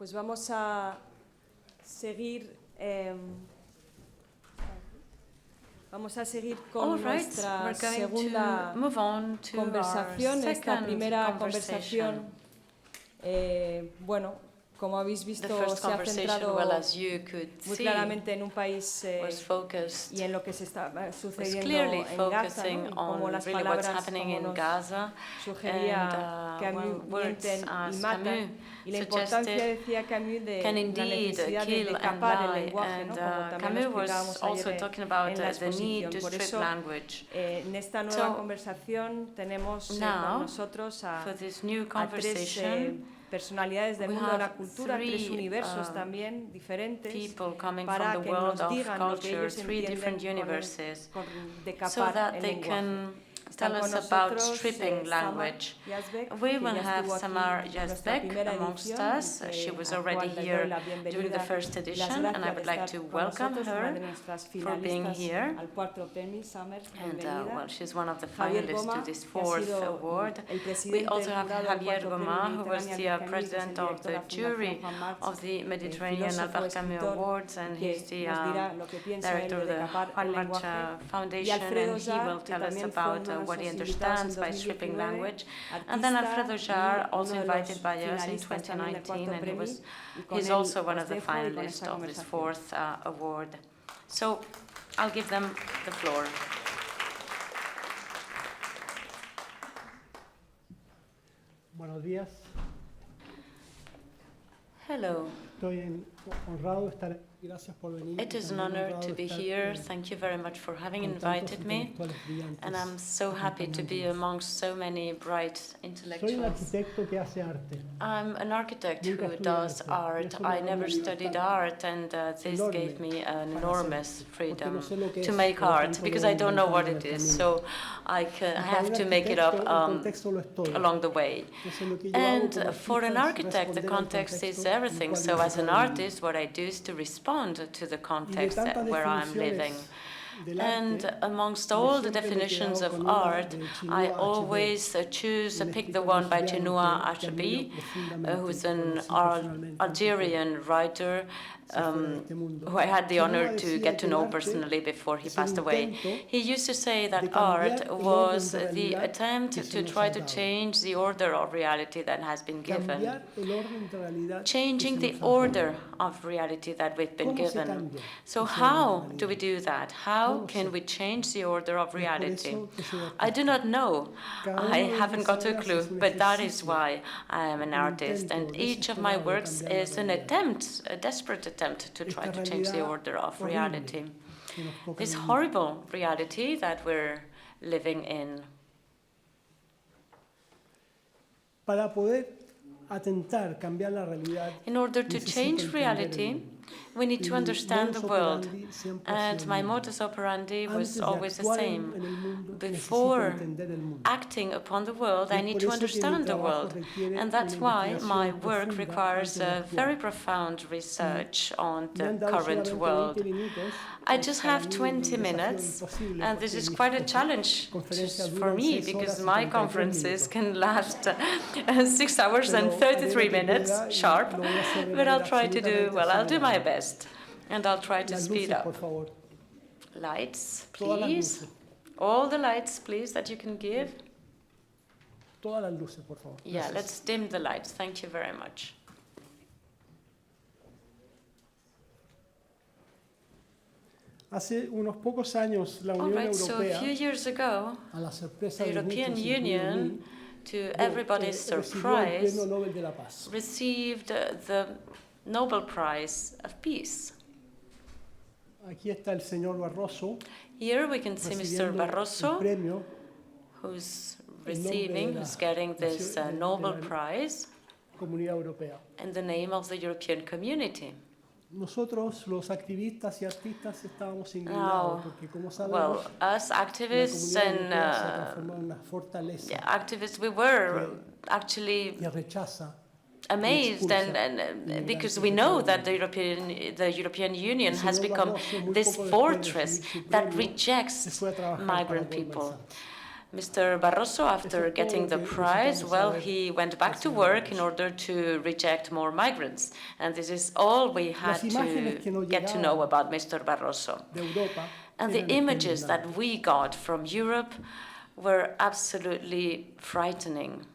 Pues vamos a seguir con nuestra segunda conversación. Esta primera conversación, bueno, como habéis visto, se ha centrado muy claramente en un país y en lo que se está sucediendo en Gaza, ¿no? Y como las palabras, como nos sugería Camus, mienten y matan. Y la importancia, decía Camus, de la necesidad de capar el lenguaje, ¿no? Como también lo explicábamos ayer en la exposición. Por eso, en esta nueva conversación tenemos con nosotros a tres personalidades del mundo de la cultura, tres universos también diferentes, para que nos digan lo que ellos entienden de capar el lenguaje. Tell us about stripping language. We will have Samar Yazbek amongst us. She was already here during the first edition, and I would like to welcome her for being here. And well, she's one of the finalists to this fourth award. We also have Javier Gomá, who was the president of the jury of the Mediterranis Alfredo Camus Awards, and he's the director of the Juan March Foundation, and he will tell us about what he understands by stripping language. And then Alfredo Jaar, also invited by us in 2019, and he's also one of the finalists of this fourth award. So I'll give them the floor. Buenos días. Hello. Estoy honrado de estar aquí. It is an honor to be here. Thank you very much for having invited me. And I'm so happy to be amongst so many bright intellectuals. I'm an architect who does art. I never studied art, and this gave me an enormous freedom to make art, because I don't know what it is, so I have to make it up along the way. And for an architect, the context is everything. So as an artist, what I do is to respond to the context where I'm living. And amongst all the definitions of art, I always pick the one by Chinua Achebe, who's an Algerian writer who I had the honor to get to know personally before he passed away. He used to say that art was the attempt to try to change the order of reality that has been given. Changing the order of reality that we've been given. So how do we do that? How can we change the order of reality? I do not know. I haven't got a clue, but that is why I am an artist. And each of my works is an attempt, a desperate attempt to try to change the order of reality. This horrible reality that we're living in. In order to change reality, we need to understand the world. And my modus operandi was always the same. Before acting upon the world, I need to understand the world. And that's why my work requires a very profound research on the current world. I just have 20 minutes, and this is quite a challenge for me, because my conferences can last 6 hours and 33 minutes sharp, but I'll try to do, well, I'll do my best, and I'll try to speed up. Lights, please. All the lights, please, that you can give. Yeah, let's dim the lights. Thank you very much. Hace unos pocos años, la Unión Europea, so a few years ago, the European Union, to everybody's surprise, received the Nobel Prize of Peace. Aquí está el señor Barroso. Here we can see Mr. Barroso, who's getting this Nobel Prize in the name of the European Community. Nosotros, los activistas y artistas, estábamos indignados porque, como sabemos, us activists and activists, we were actually amazed, and because we know that the European Union has become this fortress that rejects migrant people. Mr. Barroso, after getting the prize, well, he went back to work in order to reject more migrants. And this is all we had to get to know about Mr. Barroso. And the images that we got from Europe were absolutely frightening.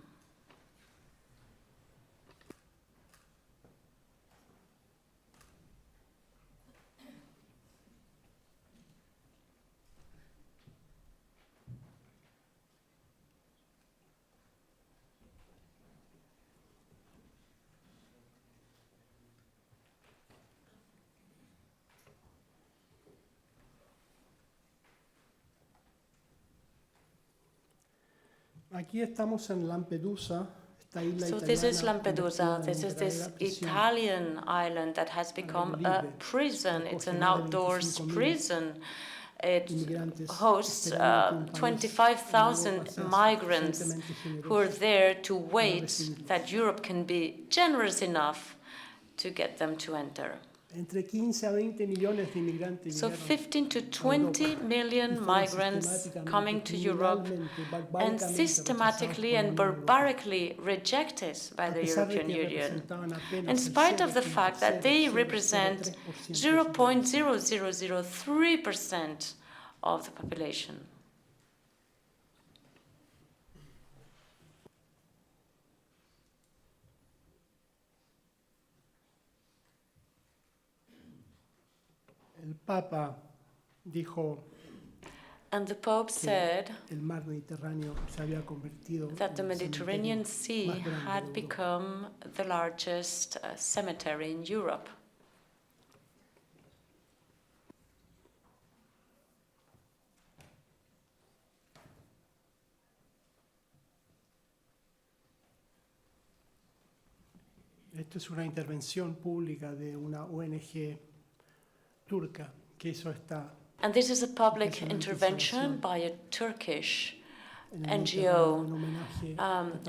Aquí estamos en Lampedusa. So this is Lampedusa. This is this Italian island that has become a prison. It's an outdoors prison. It hosts 25,000 migrants who are there to wait that Europe can be generous enough to get them to enter. So 15 to 20 million migrants coming to Europe and systematically and barbarically rejected by the European Union, in spite of the fact that they represent 0.0003% of the population. El Papa dijo, and the Pope said that the Mediterranean Sea had become the largest cemetery in Europe. Esto es una intervención pública de una ONG turca que hizo esta. And this is a public intervention by a Turkish NGO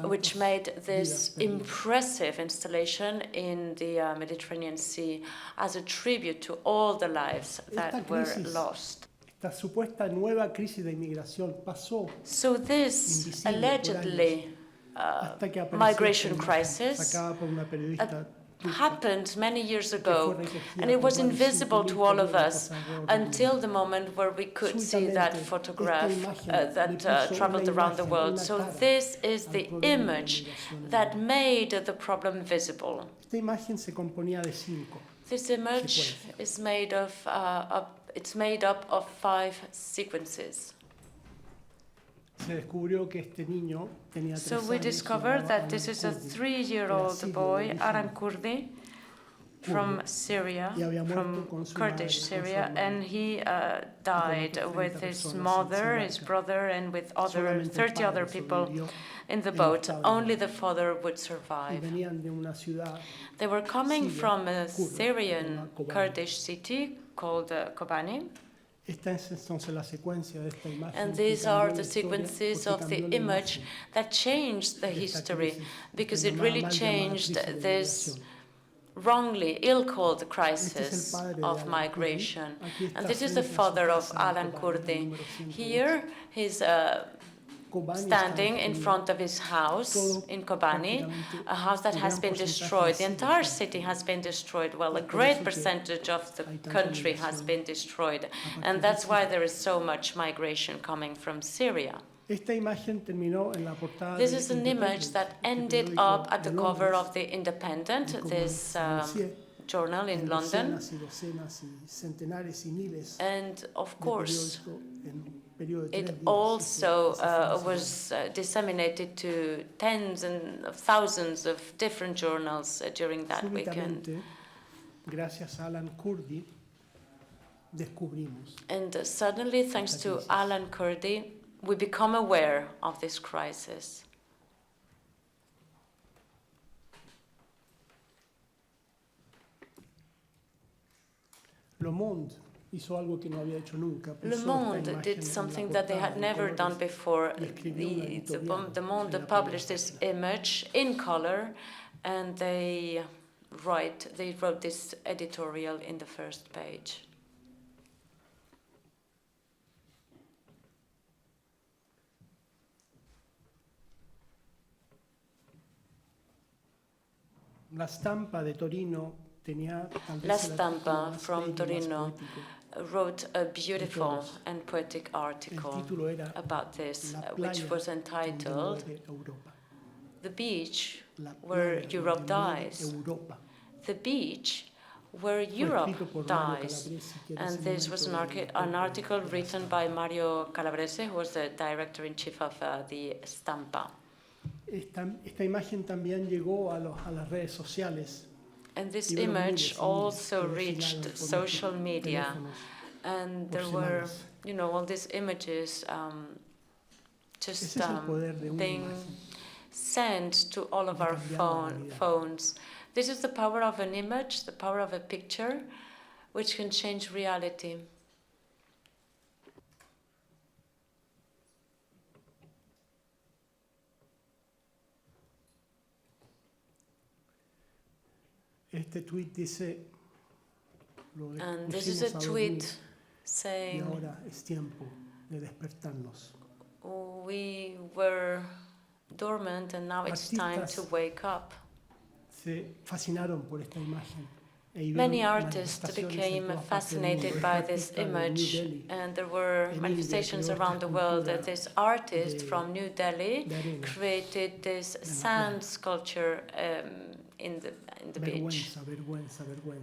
which made this impressive installation in the Mediterranean Sea as a tribute to all the lives that were lost. Esta supuesta nueva crisis de inmigración pasó. So this allegedly migration crisis happened many years ago, and it was invisible to all of us until the moment where we could see that photograph that traveled around the world. So this is the image that made the problem visible. This image is made of it's made up of 5 sequences. So we discovered that this is a 3-year-old boy, Alan Kurdi, from Syria, from Kurdish Syria, and he died with his mother, his brother, and with 30 other people in the boat. Only the father would survive. They were coming from a Syrian Kurdish city called Kobani. And these are the sequences of the image that changed the history, because it really changed this wrongly ill-called crisis of migration. And this is the father of Alan Kurdi. Here he's standing in front of his house in Kobani, a house that has been destroyed. The entire city has been destroyed. Well, a great percentage of the country has been destroyed. And that's why there is so much migration coming from Syria. This is an image that ended up at the cover of The Independent, this journal in London. And of course, it also was disseminated to tens and thousands of different journals during that weekend. And suddenly, thanks to Alan Kurdi, we become aware of this crisis. Le Monde did something that they had never done before. The Monde published this image in color, and they wrote this editorial in the first page. La Stampa de Torino tenía La Stampa from Torino wrote a beautiful and poetic article about this, which was entitled "The Beach Where Europe Dies." The beach where Europe dies. And this was an article written by Mario Calabrese, who was the director-in-chief of the Stampa. Esta imagen también llegó a las redes sociales. And this image also reached social media. And there were, all these images just being sent to all of our phones. This is the power of an image, the power of a picture, which can change reality. Este tweet dice, and this is a tweet saying, y ahora es tiempo de despertarnos. We were dormant and now it's time to wake up. Se fascinaron por esta imagen. Many artists became fascinated by this image, and there were manifestations around the world that this artist from New Delhi created this sand sculpture in the beach,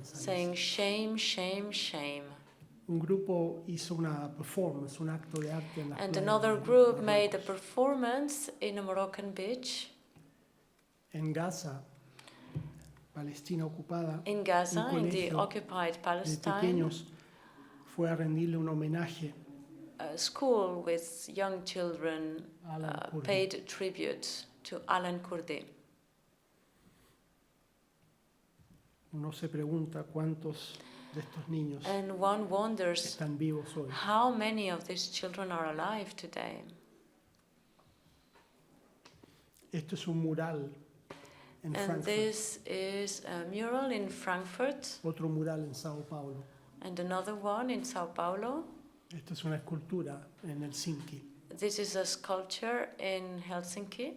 saying shame, shame, shame. Un grupo hizo una performance, un acto de arte en la and another group made a performance in a Moroccan beach. En Gaza, Palestina ocupada, in Gaza, in the occupied Palestine, fue a rendirle un homenaje. A school with young children paid tribute to Alan Kurdi. Uno se pregunta cuántos de estos niños and one wonders están vivos hoy. How many of these children are alive today. Esto es un mural en and Frankfurt. This is a mural in Frankfurt. Otro mural en Sao Paulo. And another one in Sao Paulo. Esto es una escultura en Helsinki. This is a sculpture in Helsinki.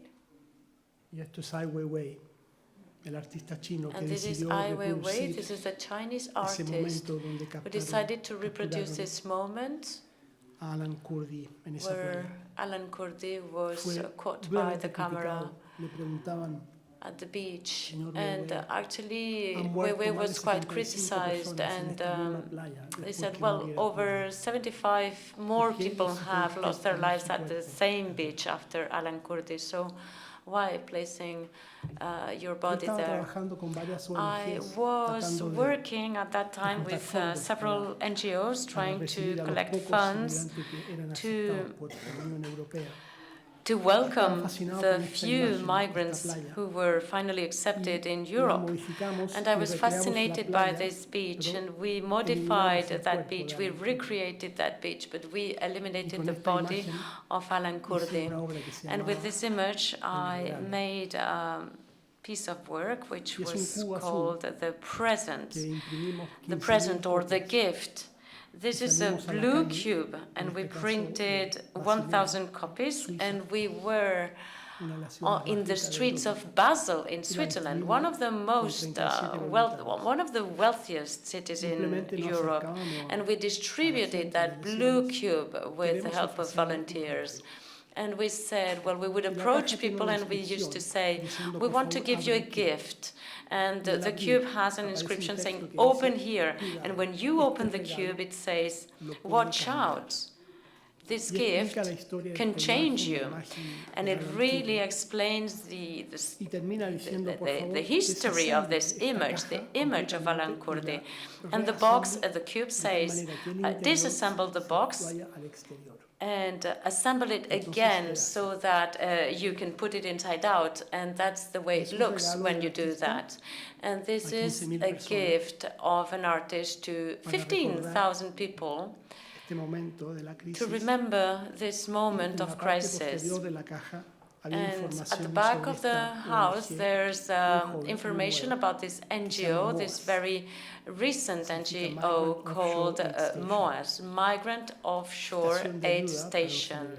Y esto es Ai Weiwei, el artista chino que and this is decidió Ai Weiwei. reproducir This is a Chinese artist who who decided to reproduce this moment Alan Kurdi en esa where playa. Alan Kurdi was caught by the camera Le preguntaban, at the beach, Señor and Weiwei, actually han muerto Weiwei más was de quite 75 criticized, personas en and esta misma playa they después said, que well, muriera over 75 more ¿Y quién people hizo have todo lost esto their con lives su at the cuerpo? same beach after Alan Kurdi, so why placing your body Estaba there? trabajando con varias I ONGs was tratando de working at that time juntar with fondos several NGOs trying to recibir a los collect pocos funds inmigrantes que eran to aceptados por la Unión Europea. to welcome fascinado the con esta few imagen, migrants esta playa. who were finally accepted in La Europe. modificamos And I y was recreamos la fascinated by playa, this beach, pero and we eliminamos modified el that cuerpo beach, de we Alan Kurdi. recreated that beach, but we eliminated con the esta body imagen of Alan Kurdi. una obra que se And with llamaba this image, I Mediterranis. made a piece of work which Y es un was cubo azul called The Present, que imprimimos the 15.000 present or the copias. gift. This is a Salimos a la blue calle, cube, and en we este caso, printed Basilea, 1,000 copies, Suiza. and we were Una de las ciudades in más the ricas de streets Europa. of Basel in Switzerland, one of the most one of the wealthiest cities in Simplemente nos Europe, acercábamos and we distributed that blue cube with the help of volunteers. And we said, well, we would approach people and we used to say, we want to give you a gift. And the cube has an inscription saying, open here. And when you open the cube, it says, watch out. This gift can change you. And it really explains the history of this image, the image of Alan Kurdi. And the box, the cube says, disassemble the box and assemble it again so that you can put it inside out, and that's the way it looks when you do that. And this is a gift of an artist to 15,000 people to remember this moment of crisis. And at the back of the house, there's information about this NGO, this very recent NGO called MOAS, Migrant Offshore Aid Station.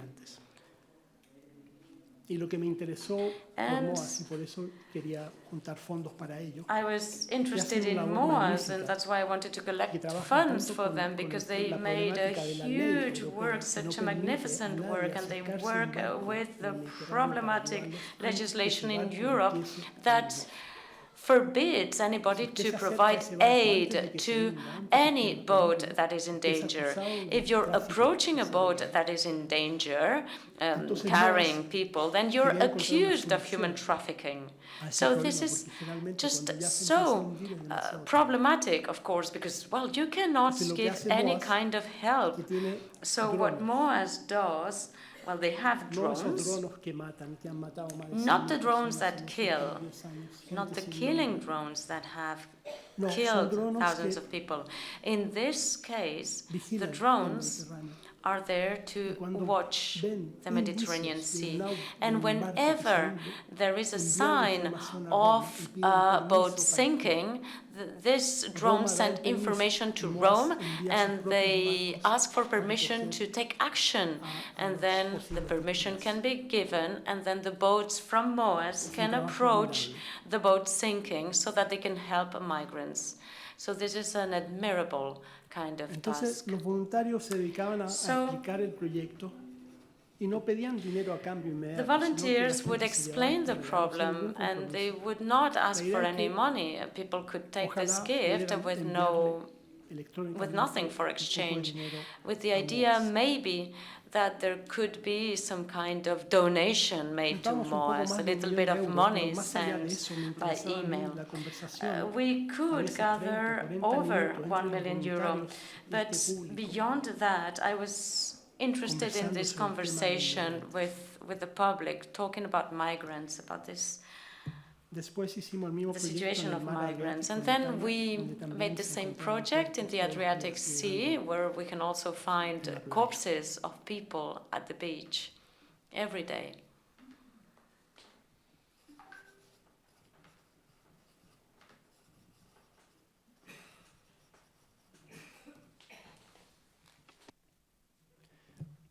Y lo que me interesó por MOAS, y por eso quería juntar fondos para ello. I was interested in MOAS, and that's why I wanted to collect funds for them, because they made a huge work, such a magnificent work, and they work with the problematic legislation in Europe that forbids anybody to provide aid to any boat that is in danger. If you're approaching a boat that is in danger, carrying people, then you're accused of human trafficking. So this is just so problematic, of course, because, well, you cannot give any kind of help. So what MOAS does, well, they have drones, not the drones that kill, not the killing drones that have killed thousands of people. In this case, the drones are there to watch the Mediterranean Sea. And whenever there is a sign of a boat sinking, this drone sends information to Rome, and they ask for permission to take action. And then the permission can be given, and then the boats from MOAS can approach the boat sinking so that they can help migrants. So this is an admirable kind of task. Los voluntarios se dedicaban a explicar el proyecto y no pedían dinero a cambio inmediato. The volunteers would explain the problem, and they would not ask for any money. People could take this gift with nothing for exchange, with the idea maybe that there could be some kind of donation made to MOAS, a little bit of money sent by email. We could gather over 1 million euro, but beyond that, I was interested in this conversation with the public, talking about migrants, about this, the situation of migrants. And then we made the same project in the Adriatic Sea, where we can also find corpses of people at the beach every day.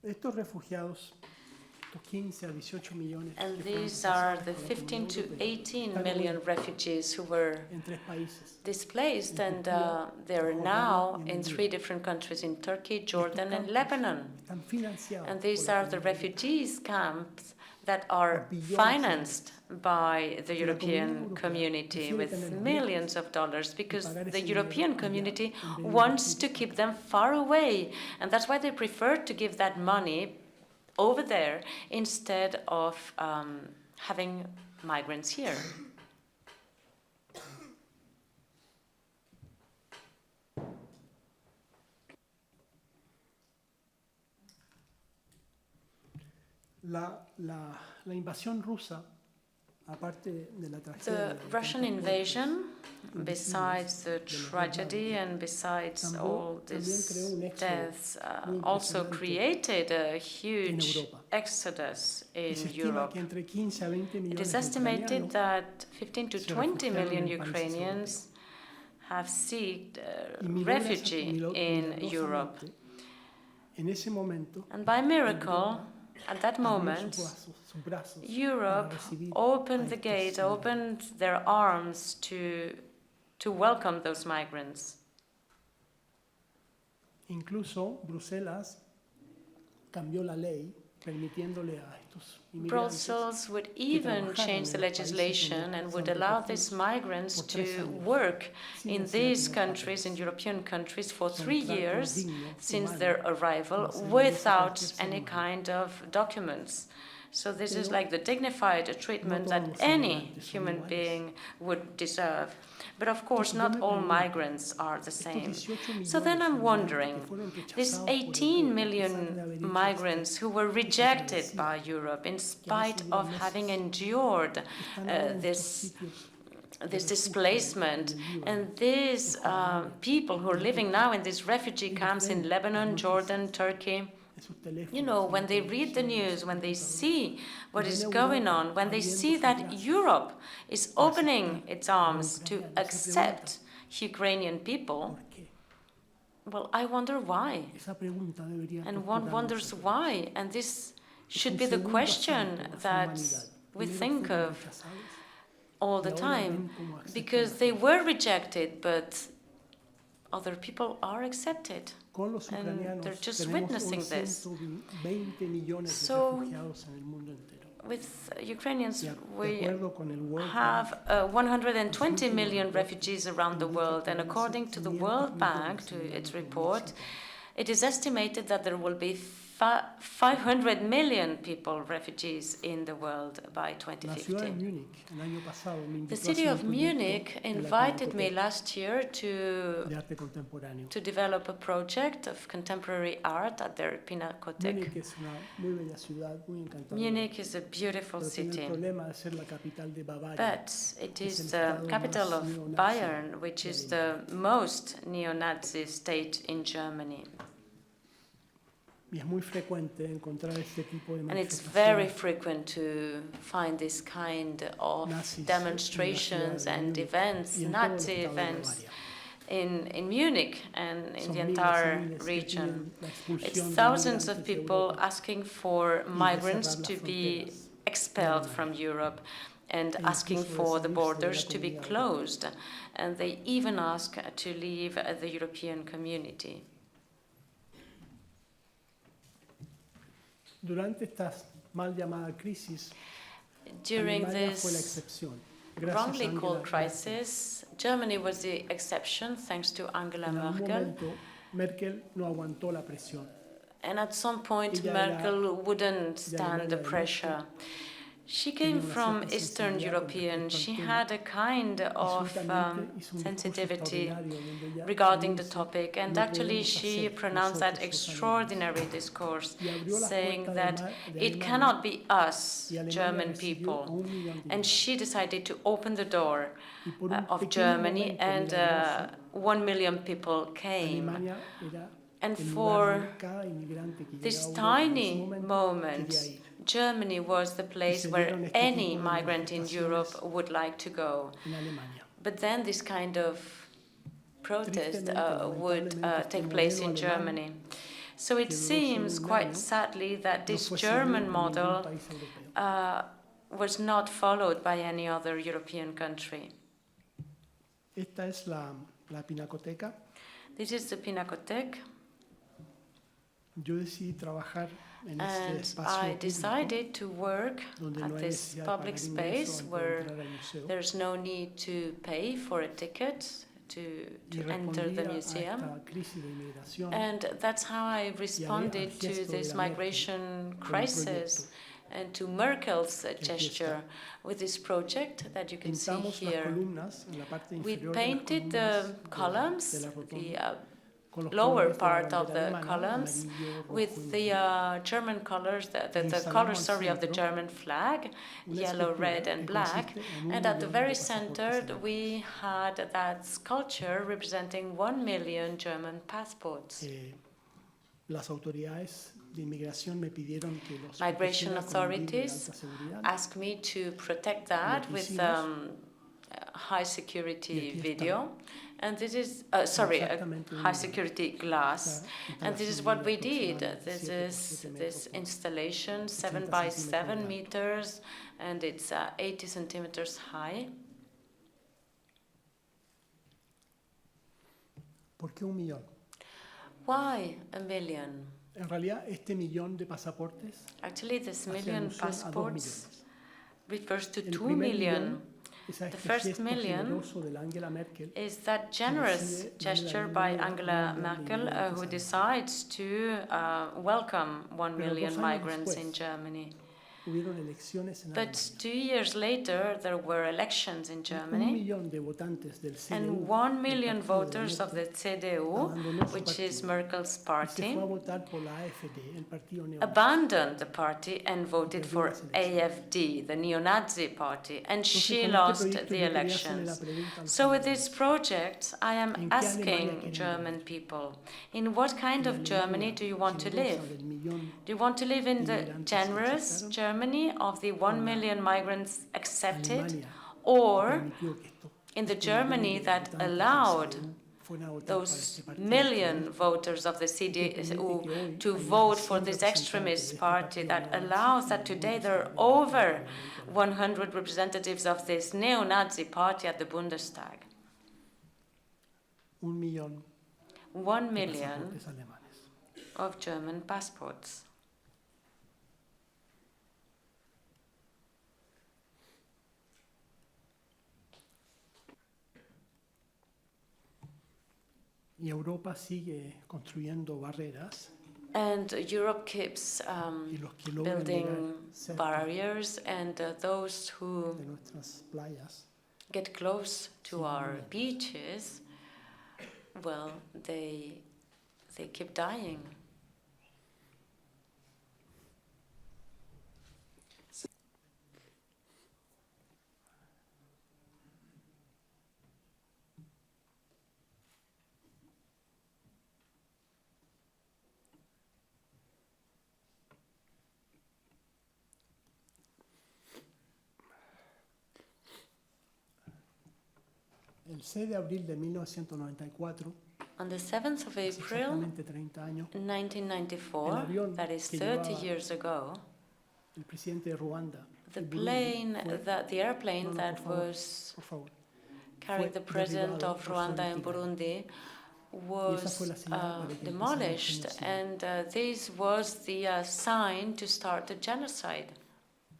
Estos refugiados, and these are the 15 to 18 million refugees who were displaced, and they're now in 3 different countries, in Turkey, Jordan, and Lebanon. And these are the refugees camps that are financed by the European community with millions of dollars, because the European community wants to keep them far away, and that's why they prefer to give that money over there instead of having migrants here. La invasión rusa, aparte de la tragedia, the Russian invasion, besides the tragedy and besides all these deaths, also created a huge exodus in Europe. It is estimated that 15 to 20 million Ukrainians have sought refuge in Europe. And by miracle, at that moment, Europe opened the gate, opened their arms to welcome those migrants. Incluso Bruselas cambió la ley permitiéndole a estos inmigrantes. Brussels would even change the legislation and would allow these migrants to work in these countries, in European countries, for 3 years since their arrival without any kind of documents. So this is like the dignified treatment that any human being would deserve. But of course, not all migrants are the same. So then I'm wondering, these 18 million migrants who were rejected by Europe in spite of having endured this displacement, and these people who are living now in these refugee camps in Lebanon, Jordan, Turkey, you know, when they read the news, when they see what is going on, when they see that Europe is opening its arms to accept Ukrainian people, well, I wonder why. And one wonders why. And this should be the question that we think of all the time, because they were rejected, but other people are accepted, and they're just witnessing this. So, with Ukrainians, we have 120 million refugees around the world, and according to the World Bank, to its report, it is estimated that there will be 500 million people, refugees, in the world by 2050. The city of Munich invited me last year to develop a project of contemporary art at their Pinakothek. Munich is a beautiful city, but it is the capital of Bayern, which is the most neo-Nazi state in Germany. And it's very frequent to find this kind of demonstrations and events, Nazi events, in Munich and in the entire region. It's thousands of people asking for migrants to be expelled from Europe and asking for the borders to be closed. And they even ask to leave the European community. During this wrongly called crisis, Germany was the exception thanks to Angela Merkel. And at some point, Merkel wouldn't stand the pressure. She came from Eastern European. She had a kind of sensitivity regarding the topic, and actually she pronounced that extraordinary discourse, saying that it cannot be us, German people. And she decided to open the door of Germany, and 1 million people came. And for this tiny moment, Germany was the place where any migrant in Europe would like to go. But then this kind of protest would take place in Germany. So it seems, quite sadly, that this German model was not followed by any other European country. This is the Pinakothek. And I decided to work at this public space where there's no need to pay for a ticket to enter the museum. And that's how I responded to this migration crisis and to Merkel's gesture with this project that you can see here. We painted the columns, the lower part of the columns, with the German colors, the colors, of the German flag, yellow, red, and black. And at the very center, we had that sculpture representing 1 million German passports. Migration authorities asked me to protect that with high security video. And this is, high security glass. And this is what we did. This is this installation, 7 by 7 meters, and it's 80 centimeters high. Why 1 million? Actually, this million passports refers to 2 million. The first million is that generous gesture by Angela Merkel, who decides to welcome 1 million migrants in Germany. But 2 years later, there were elections in Germany, and 1 million voters of the CDU, which is Merkel's party, abandoned the party and voted for AfD, the neo-Nazi party, and she lost the elections. So with this project, I am asking German people, in what kind of Germany do you want to live? Do you want to live in the generous Germany of the 1 million migrants accepted, or in the Germany that allowed those million voters of the CDU to vote for this extremist party that allows that today there are over 100 representatives of this neo-Nazi party at the Bundestag. 1 million of German passports. Y Europa sigue construyendo barreras. And Europe keeps building barriers, and those who get close to our beaches, well, they keep dying. El 6 de abril de 1994, on the 7th of April, 1994, that is 30 years ago, el presidente de Ruanda, the airplane that was carrying the president of Rwanda and Burundi was demolished, and this was the sign to start the genocide.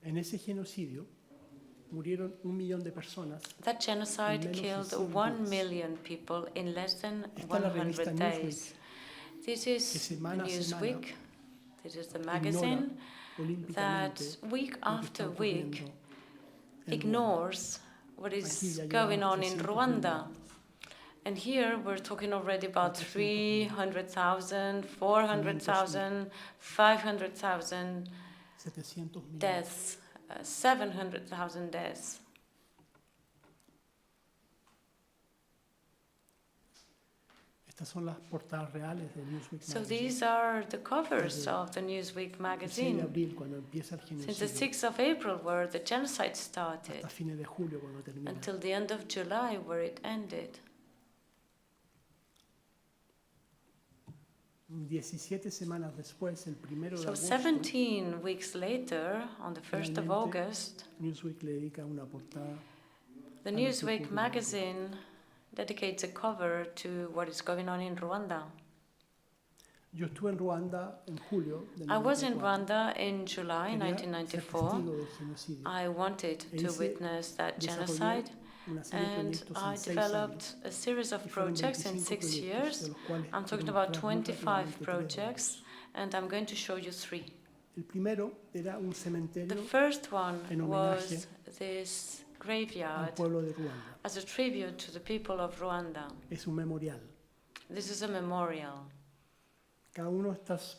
En ese genocidio, murieron 1 millón de personas. That genocide killed 1 million people in less than 100 days. This is Newsweek. This is the magazine that week after week ignores what is going on in Rwanda. And here we're talking already about 300,000, 400,000, 500,000 deaths. 700,000 deaths. Estas son las portadas reales de Newsweek so these are the covers of the Newsweek magazine. Since the 6th of April, where the genocide started, until the end of July, where it ended. 17 semanas después, el 1 de So agosto, 17 weeks later, on the 1st of August, Newsweek le dedica una portada the Newsweek magazine dedicates a cover to what is going on in Rwanda. Yo estuve en Ruanda en julio del I was in 94. Rwanda in July Quería 1994. ser testigo del genocidio. I wanted to witness that genocide, and I developed a series of projects in 6 years. I'm talking about 25 projects, and I'm going to show you 3. El primero era un cementerio The first one was this al graveyard pueblo de Ruanda. as a tribute to the people of Rwanda. Es un memorial. This is a memorial. Cada uno de estos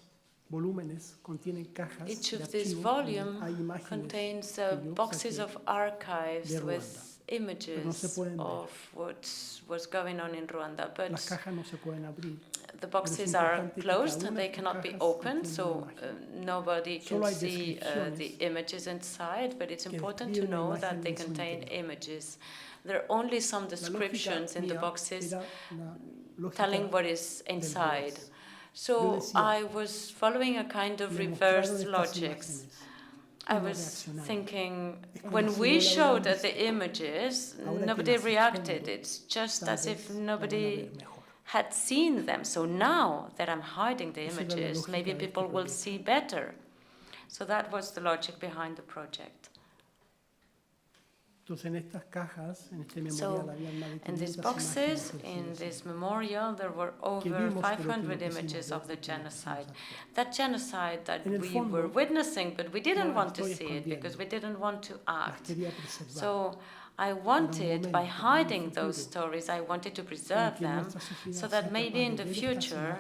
volúmenes contienen cajas Each de of these archivo volumes donde hay imágenes contains que yo boxes saqué of archives de Ruanda. with images of what was going on in Rwanda, but Las cajas no se pueden abrir. the boxes are closed and they cannot be opened, so nobody can see the images inside, but it's important to know that they contain images. There are only some descriptions in the boxes telling what is inside. So I was following a kind of reverse logic. I was thinking, when we showed the images, nobody reacted. It's just as if nobody had seen them. So now that I'm hiding the images, maybe people will see better. So that was the logic behind the project. Entonces, en estas cajas, en este So, memorial, habían más de in these 500 boxes, imágenes del in genocidio. this memorial, there were over 500 images of the genocide. That genocide that we were witnessing, but we didn't want to see it because we didn't want to Las act. quería preservar. So I wanted, by hiding those stories, I wanted to preserve them so that maybe in the future,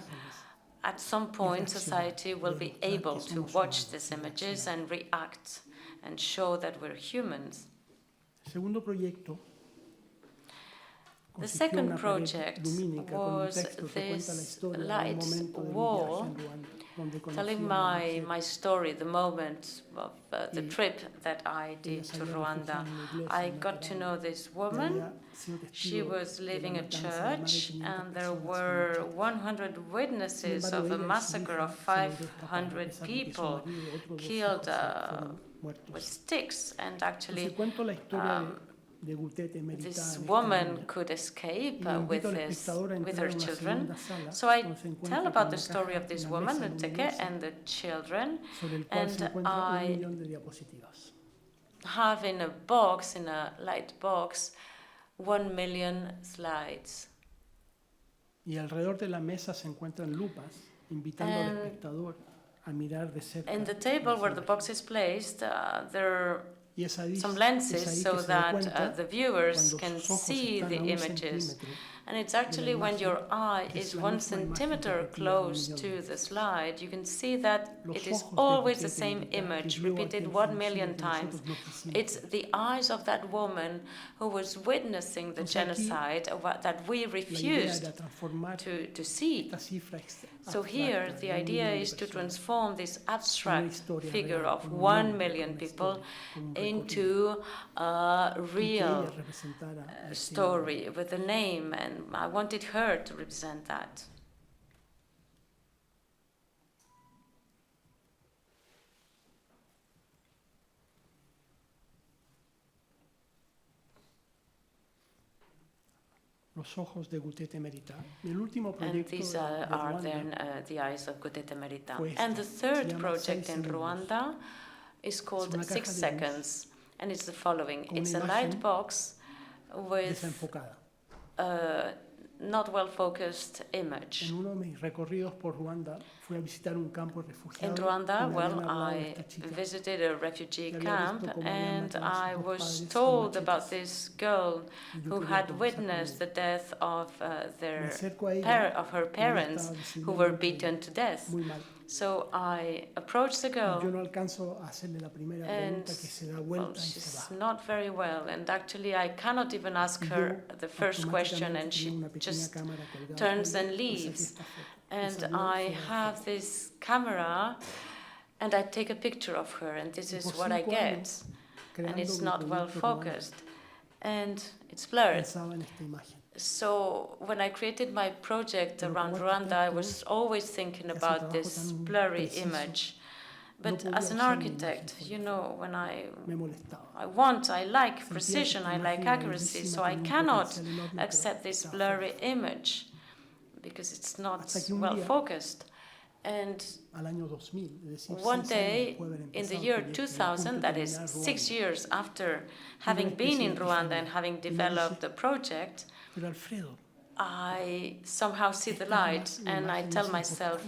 at some point, society will be able to watch these images and react and show that we're humans. El segundo proyecto The consistió en second una pared project lumínica con un was texto que cuenta la this historia de un light momento de mi wall viaje en Ruanda. telling my story, the moment of the trip that I did to Rwanda. I got to know this woman. She was living at church, and there were 100 witnesses of a massacre of 500 people killed with sticks, and actually this woman could escape with her children. So I tell about the story of this woman, Nteke, and the children, and I have in a box, in a light box, 1 million slides. Y alrededor de la mesa se encuentran lupas, invitando al espectador a mirar de cerca. In the table where the box is placed, there are some lenses so that the viewers can see the images. And it's actually when your eye is 1 centimeter close to the slide, you can see that it is always the same image, repeated 1 million times. It's the eyes of that woman who was witnessing the genocide that we refused to see. So here, the idea is to transform this abstract figure of 1 million people into a real story with a name, and I wanted her to represent that. And these are then the eyes of Gutete Merita. And the third project in Rwanda is called 6 Seconds, and it's the following. It's a light box with a not well-focused image. In Rwanda, well, I visited a refugee camp, and I was told about this girl who had witnessed the death of her parents, who were beaten to death. So I approached the girl, and well, she's not very well, and actually I cannot even ask her the first question, and she just turns and leaves. And I have this camera, and I take a picture of her, and this is what I get. And it's not well focused, and it's blurred. So when I created my project around Rwanda, I was always thinking about this blurry image. But as an architect, you know, when I like precision, I like accuracy, so I cannot accept this blurry image because it's not well focused. And one day, in the year 2000, that is 6 years after having been in Rwanda and having developed the project, I somehow see the light, and I tell myself,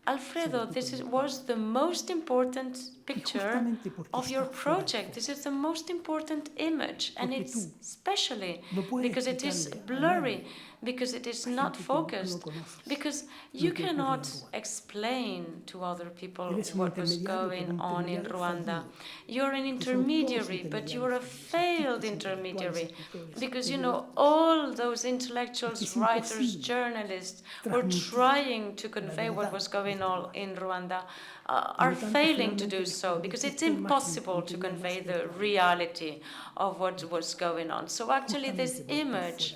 Alfredo, was the most important picture of your project. This is the most important image, and it's especially because it is blurry, because it is not focused, because you cannot explain to other people what was going on in Rwanda. You're an intermediary, but you're a failed intermediary, because, you know, all those intellectuals, writers, journalists were trying to convey what was going on in Rwanda are failing to do so, because it's impossible to convey the reality of what was going on. So actually this image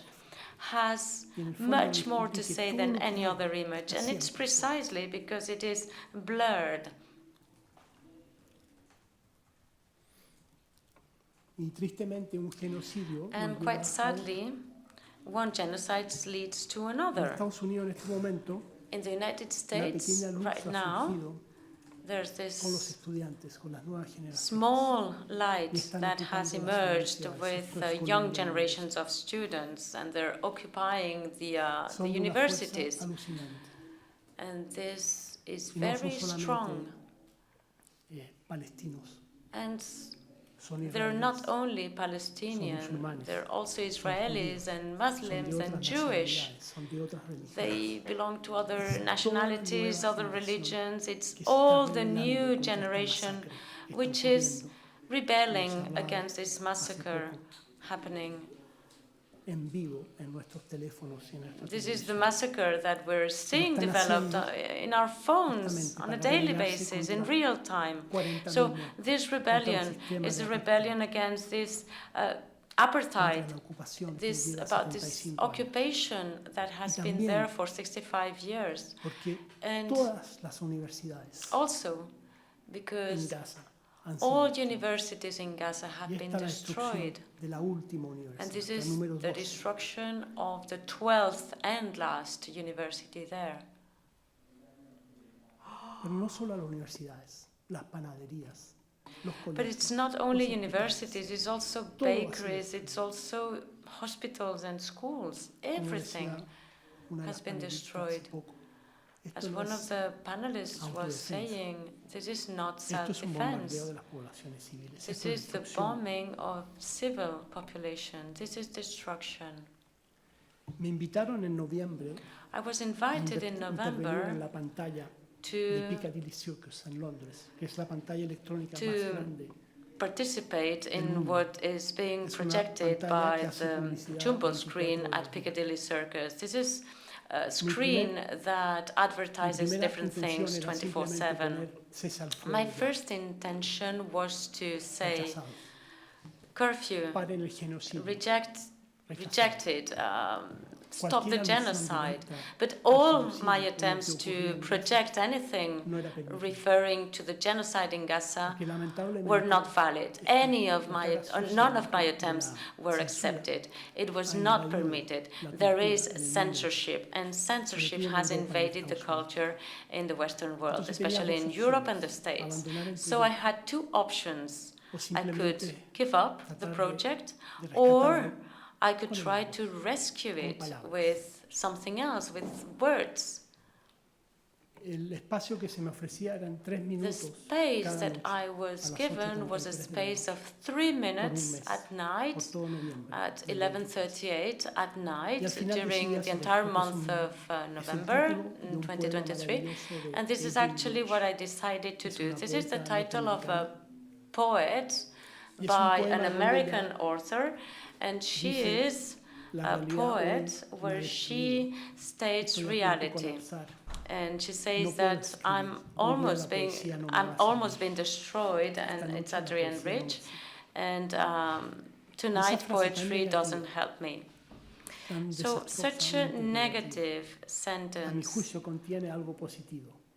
has much more to say than any other image, and it's precisely because it is blurred. And quite sadly, one genocide leads to another. In the United States, right now, there's this small light that has emerged with young generations of students, and they're occupying the universities. And this is very strong. And they're not only Palestinian, they're also Israelis and Muslims and Jewish. They belong to other nationalities, other religions. It's all the new generation which is rebelling against this massacre happening en vivo en nuestros teléfonos y en nuestros This is the massacre that we're seeing developed in our phones on a daily basis, in real time. So this rebellion is a rebellion against this apartheid, about this occupation that has been there for 65 years. And also because all universities in Gaza have been destroyed. And this is the destruction of the 12th and last university there. But it's not only universities, it's also bakeries, it's also hospitals and schools. Everything has been destroyed. As one of the panelists was saying, this is not self-defense. This is the bombing of civil population. This is destruction. I was invited in November to participate in what is being projected by the jumbo screen at Piccadilly Circus. This is a screen that advertises different things 24/7. My first intention was to say, curfew, rejected, stop the genocide. But all my attempts to project anything referring to the genocide in Gaza were not valid. None of my attempts were accepted. It was not permitted. There is censorship, and censorship has invaded the culture in the Western world, especially in Europe and the States. So I had two options. I could give up the project, or I could try to rescue it with something else, with words. The space that I was given was a space of 3 minutes at night, at 11:38 at night, during the entire month of November 2023. And this is actually what I decided to do. This is the title of a poet by an American author, and she is a poet where she states reality. And she says that I'm almost being destroyed, and it's Adrienne Rich, and tonight poetry doesn't help me. So such a negative sentence,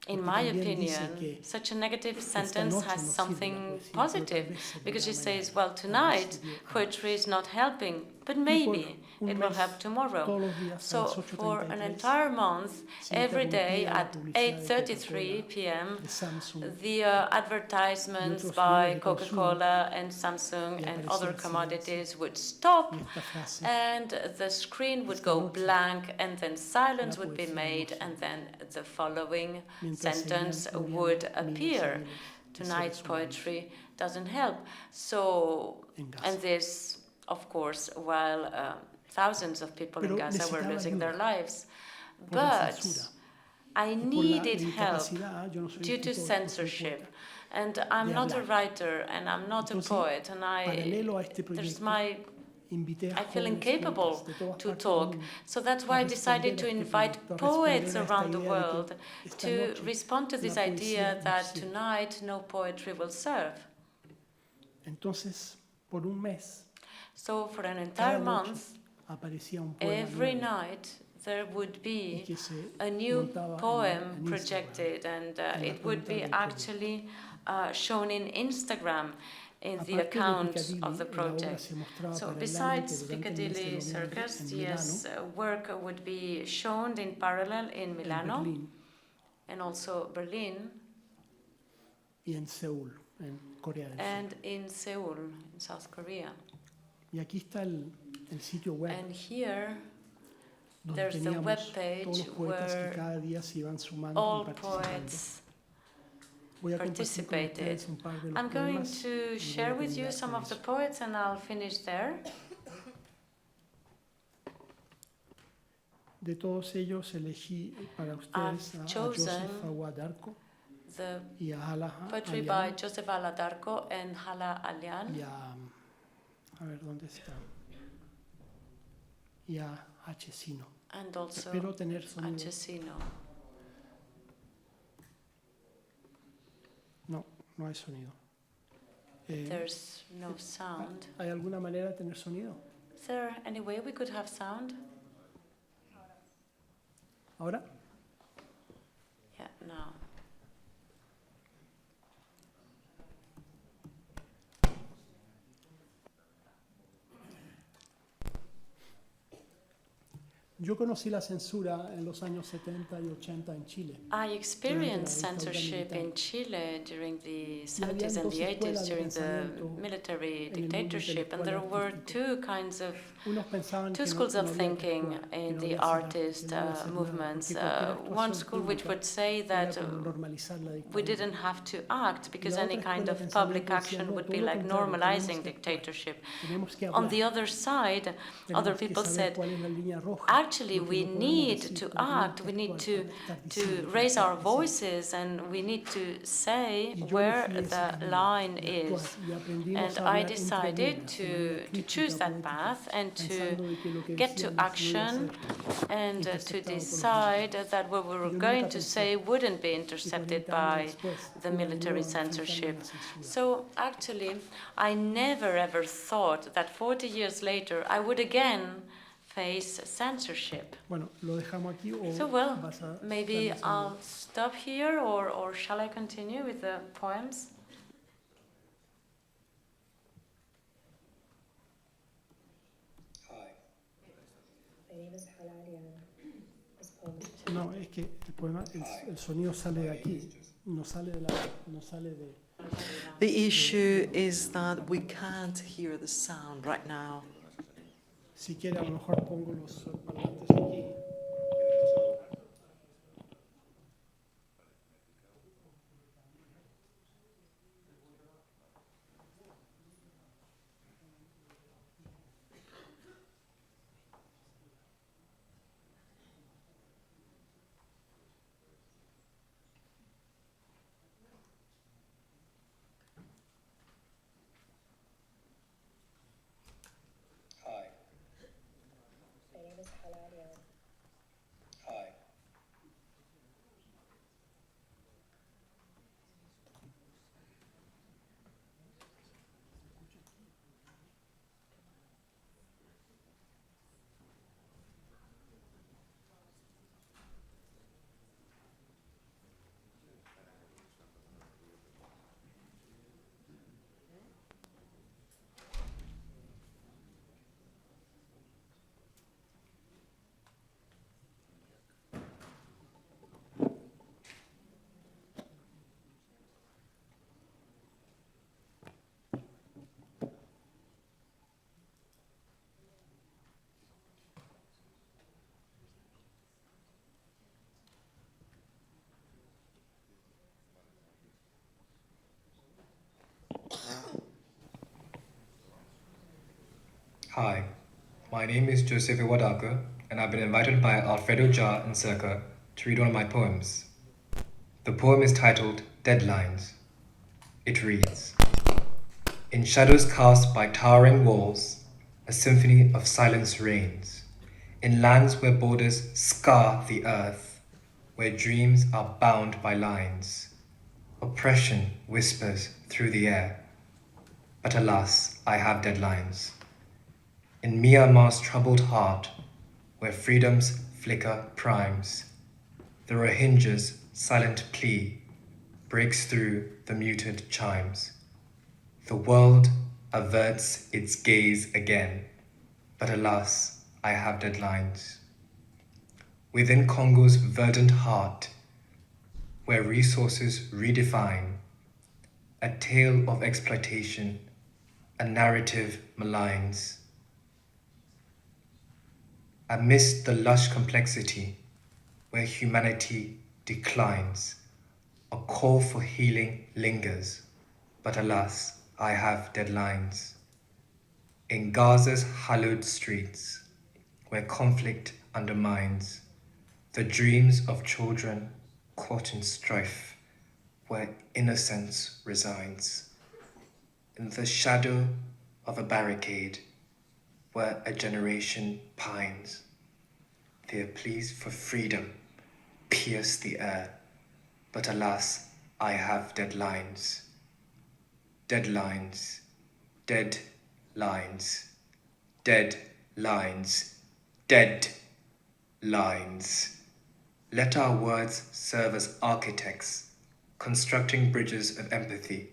in my opinion, such a negative sentence has something positive, because she says, well, tonight poetry is not helping, but maybe it will help tomorrow. So for an entire month, every day at 8:33 p.m., the advertisements by Coca-Cola and Samsung and other commodities would stop, and the screen would go blank, and then silence would be made, and then the following sentence would appear. Tonight's poetry doesn't help. So, and this, of course, while thousands of people in Gaza were losing their lives. But I needed help due to censorship. And I'm not a writer, and I'm not a poet, and I feel incapable to talk. So that's why I decided to invite poets around the world to respond to this idea that tonight no poetry will serve. So for an entire month, every night there would be a new poem projected, and it would be actually shown in Instagram, in the account of the project. So besides Piccadilly Circus, yes, work would be shown in parallel in Milano and also Berlin and in Seoul, in South Korea. And here there's the web page where all poets participated. I'm going to share with you some of the poets, and I'll finish there. I've chosen the poetry by Joseph Aladarko and Hala Alian. y a Hachesino. And also Espero tener sonido. Hachesino. No, no hay sonido. There's no sound. ¿Hay alguna manera de tener sonido? Is there any way we could have sound? ¿Ahora? Yeah, no. Yo conocí la censura en los años 70 y 80 en Chile. I experienced censorship in Chile during the 70s and the 80s, during the military dictatorship, and there were two schools of thinking in the artist movements. One school which would say that we didn't have to act because any kind of public action would be like normalizing dictatorship. On the other side, other people said, actually, we need to act, we need to raise our voices, and we need to say where the line is. And I decided to choose that path and to get to action and to decide that what we were going to say wouldn't be intercepted by the military censorship. So actually, I never ever thought that 40 years later I would again face censorship. So well, maybe I'll stop here, or shall I continue with the poems? Hi. My name is Halalian. This poem is No, es que el poema, el sonido sale de aquí, no sale de. The issue is that we can't hear the sound right now. Si quiere, a lo mejor pongo los parlantes aquí. Hi, my name is Joseph Iwadaka, and I've been invited by Alfredo Jaar and Circa to read one of my poems. The poem is titled Deadlines. It reads, in shadows cast by towering walls, a symphony of silence reigns. In lands where borders scar the earth, where dreams are bound by lines, oppression whispers through the air. But alas, I have deadlines. In Myanmar's troubled heart, where freedom's flicker primes, the Rohingyas' silent plea breaks through the muted chimes. The world averts its gaze again, but alas, I have deadlines. Within Congo's verdant heart, where resources redefine, a tale of exploitation, a narrative maligns. Amidst the lush complexity, where humanity declines, a call for healing lingers, but alas, I have deadlines. In Gaza's hallowed streets, where conflict undermines the dreams of children caught in strife, where innocence resides. In the shadow of a barricade, where a generation pines. Their pleas for freedom pierce the air, but alas, I have deadlines. Deadlines, dead lines, dead lines, dead lines. Let our words serve as architects, constructing bridges of empathy.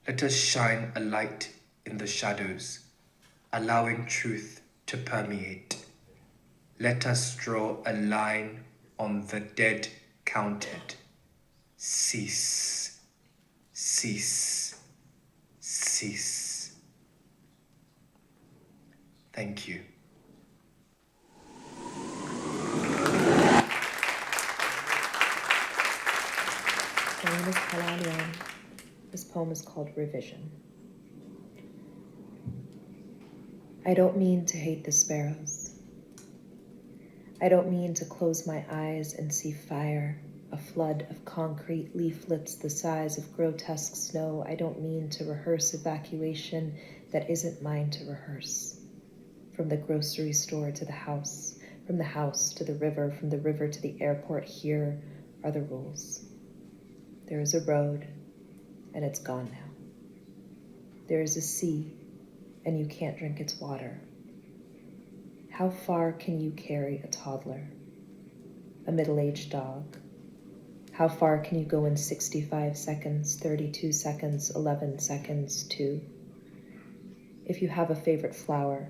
Let us shine a light in the shadows, allowing truth to permeate. Let us draw a line on the dead counted. Cease, cease, cease. Thank you. My name is Kalalian. This poem is called Revision. I don't mean to hate the sparrows. I don't mean to close my eyes and see fire, a flood of concrete leaflets the size of grotesque snow. I don't mean to rehearse evacuation that isn't mine to rehearse. From the grocery store to the house, from the house to the river, from the river to the airport, here are the rules. There is a road, and it's gone now. There is a sea, and you can't drink its water. How far can you carry a toddler, a middle-aged dog? How far can you go in 65 seconds, 32 seconds, 11 seconds, 2? If you have a favorite flower,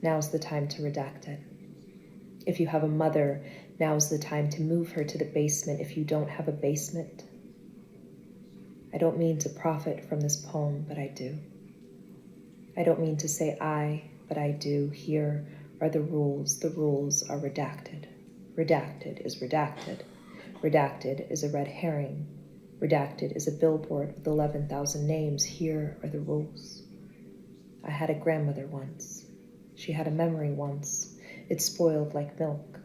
now's the time to redact it. If you have a mother, now's the time to move her to the basement. If you don't have a basement, I don't mean to profit from this poem, but I do. I don't mean to say I, but I do. Here are the rules. The rules are redacted. Redacted is redacted. Redacted is a red herring. Redacted is a billboard with 11,000 names. Here are the rules. I had a grandmother once. She had a memory once. It spoiled like milk.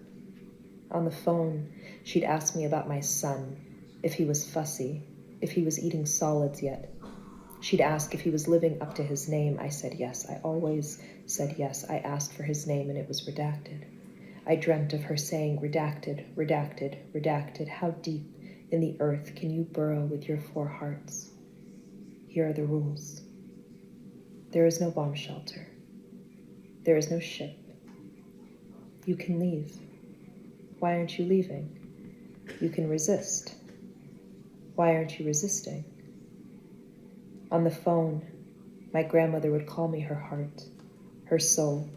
On the phone, she'd ask me about my son, if he was fussy, if he was eating solids yet. She'd ask if he was living up to his name. I said yes. I always said yes. I asked for his name and it was redacted. I dreamt of her saying, redacted, redacted, redacted. How deep in the earth can you burrow with your 4 hearts? Here are the rules. There is no bomb shelter. There is no ship. You can leave. Why aren't you leaving? You can resist. Why aren't you resisting? On the phone, my grandmother would call me her heart, her soul,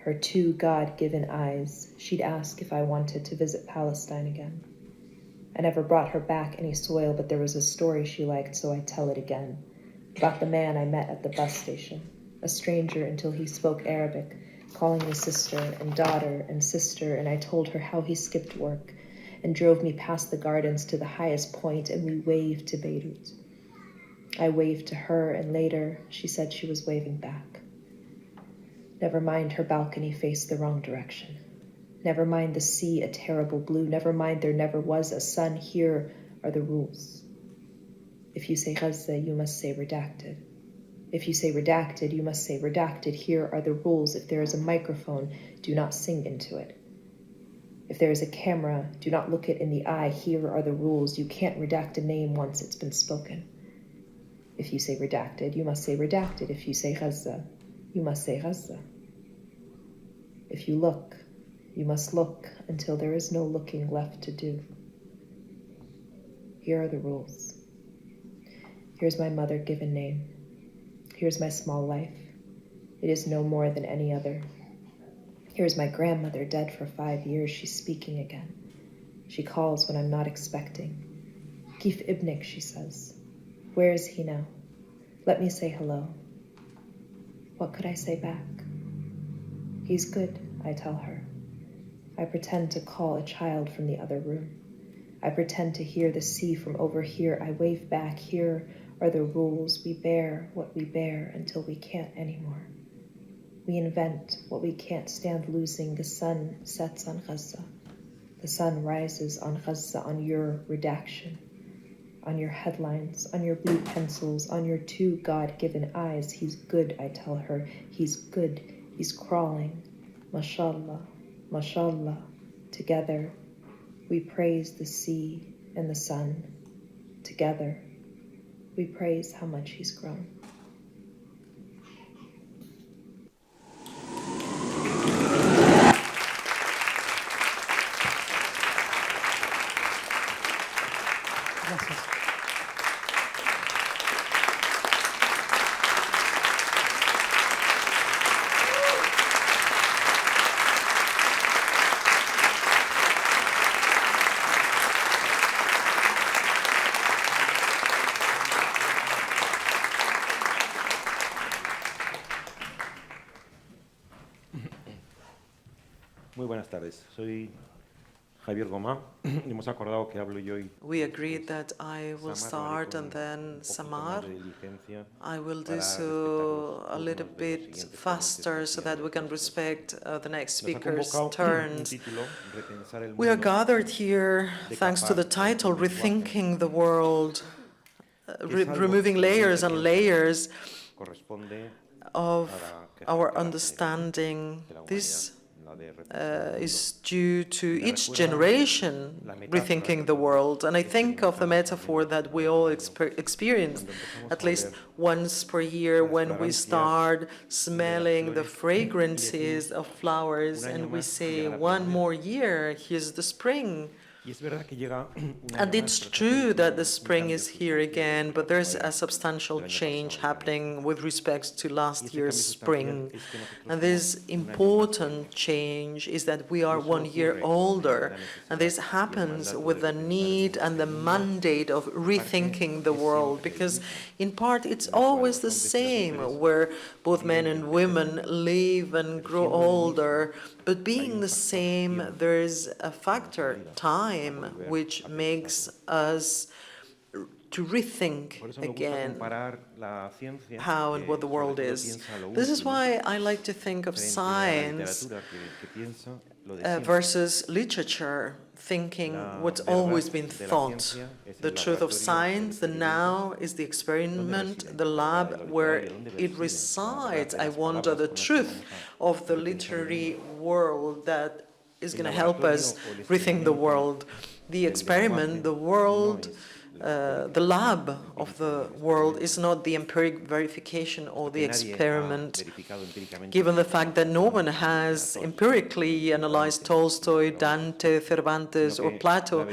her 2 God-given eyes. She'd ask if I wanted to visit Palestine again. I never brought her back any soil, but there was a story she liked, so I tell it again. About the man I met at the bus station, a stranger until he spoke Arabic, calling me sister and daughter and sister, and I told her how he skipped work and drove me past the gardens to the highest point, and we waved to Beirut. I waved to her, and later she said she was waving back. Never mind her balcony faced the wrong direction. Never mind the sea a terrible blue. Never mind there never was a sun. Here are the rules. If you say Gaza, you must say redacted. If you say redacted, you must say redacted. Here are the rules. If there is a microphone, do not sing into it. If there is a camera, do not look it in the eye. Here are the rules. You can't redact a name once it's been spoken. If you say redacted, you must say redacted. If you say Gaza, you must say Gaza. If you look, you must look until there is no looking left to do. Here are the rules. Here's my mother given name. Here's my small life. It is no more than any other. Here's my grandmother dead for 5 years. She's speaking again. She calls when I'm not expecting. Kif ibnik, she says. Where is he now? Let me say hello. What could I say back? He's good, I tell her. I pretend to call a child from the other room. I pretend to hear the sea from over here. I wave back. Here are the rules. We bear what we bear until we can't anymore. We invent what we can't stand losing. The sun sets on Gaza. The sun rises on Gaza, on your redaction, on your headlines, on your blue pencils, on your 2 God-given eyes. He's good, I tell her. He's good. He's crawling. Mashallah, mashallah. Together, we praise the sea and the sun. Together, we praise how much he's grown. Muy buenas tardes. Soy Javier Gomá. Hemos acordado que hablo yo y we agreed that I will start and then Samar. I will do so a little bit faster so that we can respect the next speaker's turns. We are gathered here thanks to the title, Rethinking the World, removing layers and layers of our understanding. This is due to each generation rethinking the world. And I think of the metaphor that we all experience at least once per year when we start smelling the fragrances of flowers and we say, one more year, here's the spring. And it's true that the spring is here again, but there's a substantial change happening with respect to last year's spring. And this important change is that we are 1 year older. And this happens with the need and the mandate of rethinking the world, because in part it's always the same, where both men and women live and grow older. But being the same, there's a factor, time, which makes us to rethink again how and what the world is. This is why I like to think of science versus literature, thinking what's always been thought. The truth of science, the now, is the experiment, the lab where it resides. I wonder the truth of the literary world that is going to help us rethink the world. The experiment, the world, the lab of the world is not the empiric verification or the experiment, given the fact that no one has empirically analyzed Tolstoy, Dante, Cervantes, or Plato,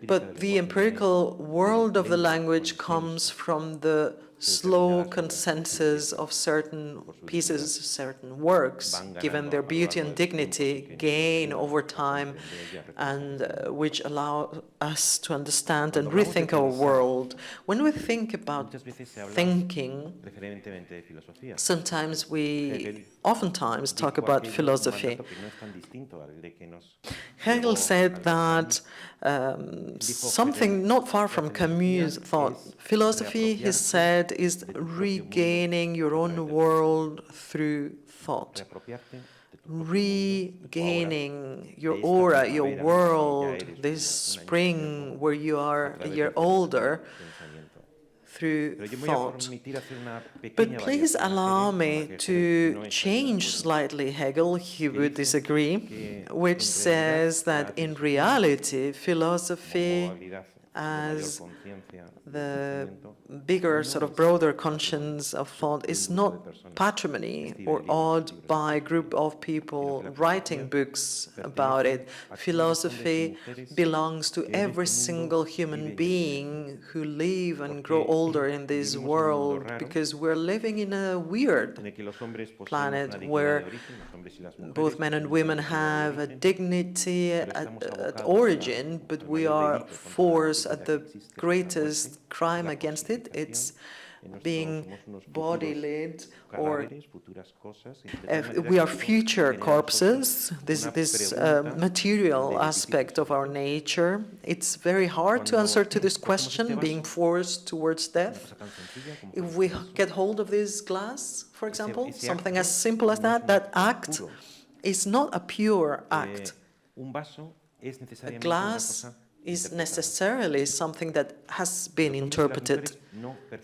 but the empirical world of the language comes from the slow consensus of certain pieces, certain works, given their beauty and dignity, gain over time, and which allow us to understand and rethink our world. When we think about thinking, oftentimes talk about philosophy. Hegel said that something not far from Camus' thought. Philosophy, he said, is regaining your own world through thought. Regaining your aura, your world, this spring where you are a year older, through thought. But please allow me to change slightly Hegel, he would disagree, which says that in reality, philosophy as the bigger, sort of broader conscience of thought is not patrimony or owned by a group of people writing books about it. Philosophy belongs to every single human being who live and grow older in this world, because we're living in a weird planet where both men and women have a dignity at origin, but we are forced at the greatest crime against it. It's being body-led, or we are future corpses, this material aspect of our nature. It's very hard to answer to this question, being forced towards death. If we get hold of this glass, for example, something as simple as that, that act is not a pure act. A glass is necessarily something that has been interpreted.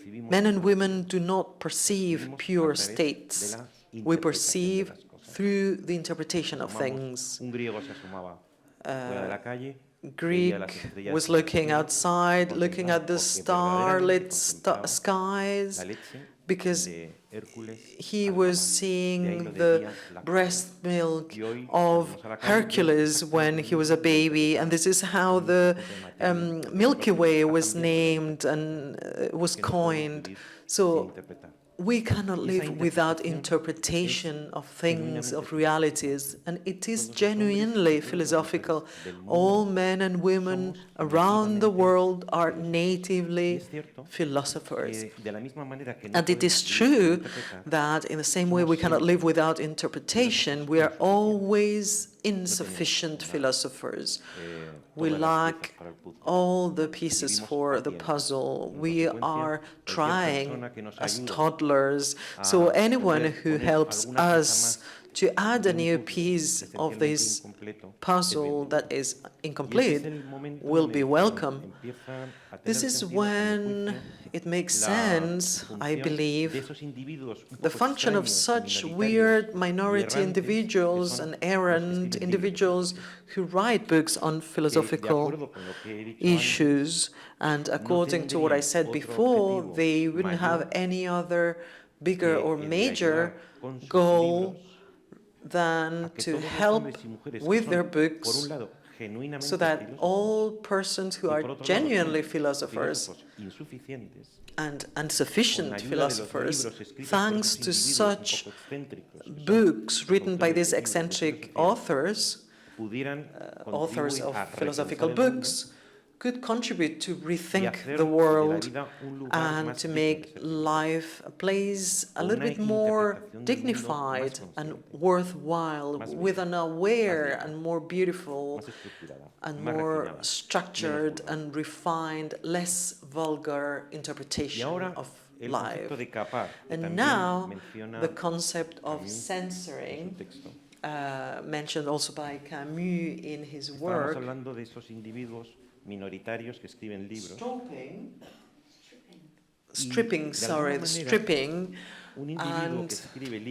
Men and women do not perceive pure states. We perceive through the interpretation of things. Greek was looking outside, looking at the starlit skies, because he was seeing the breast milk of Hercules when he was a baby, and this is how the Milky Way was named and was coined. So we cannot live without interpretation of things, of realities, and it is genuinely philosophical. All men and women around the world are natively philosophers. And it is true that in the same way we cannot live without interpretation, we are always insufficient philosophers. We lack all the pieces for the puzzle. We are trying as toddlers. So anyone who helps us to add a new piece of this puzzle that is incomplete will be welcome. This is when it makes sense, I believe, the function of such weird minority individuals and errant individuals who write books on philosophical issues. And according to what I said before, they wouldn't have any other bigger or major goal than to help with their books so that all persons who are genuinely philosophers and insufficient philosophers, thanks to such books written by these eccentric authors, authors of philosophical books, could contribute to rethink the world and to make life a place a little bit more dignified and worthwhile, with an aware and more beautiful and more structured and refined, less vulgar interpretation of life. And now, the concept of censoring, mentioned also by Camus in his work, stripping, and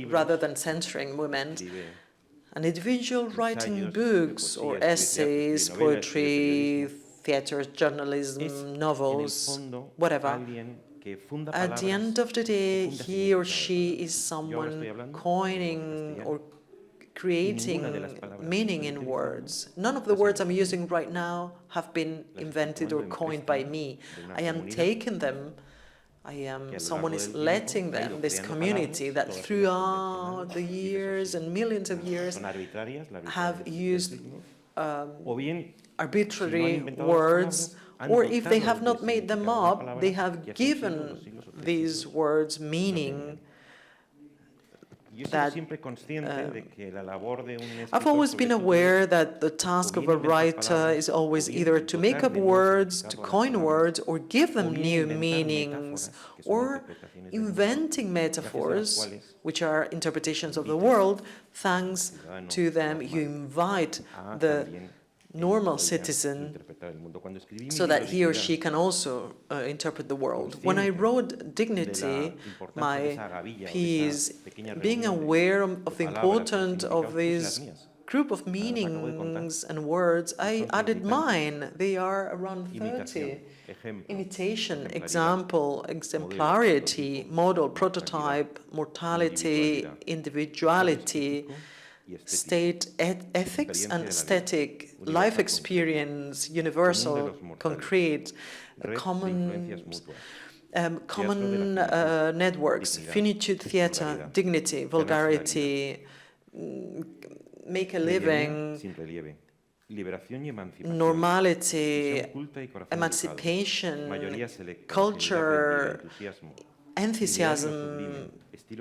rather than censoring women, an individual writing books or essays, poetry, theater, journalism, novels, whatever. At the end of the day, he or she is someone coining or creating meaning in words. None of the words I'm using right now have been invented or coined by me. I am taking them, someone is letting them, this community that throughout the years and millions of years have used arbitrary words, or if they have not made them up, they have given these words meaning. That, I've always been aware that the task of a writer is always either to make up words, to coin words, or give them new meanings, or inventing metaphors, which are interpretations of the world. Thanks to them, you invite the normal citizen so that he or she can also interpret the world. When I wrote Dignity, my piece, being aware of the importance of this group of meanings and words, I added mine. They are around 30. Imitation, example, exemplarity, model, prototype, mortality, individuality, state ethics and aesthetic, life experience, universal, concrete, common networks, finitude, theater, dignity, vulgarity, make a living, normality, emancipation, culture, enthusiasm,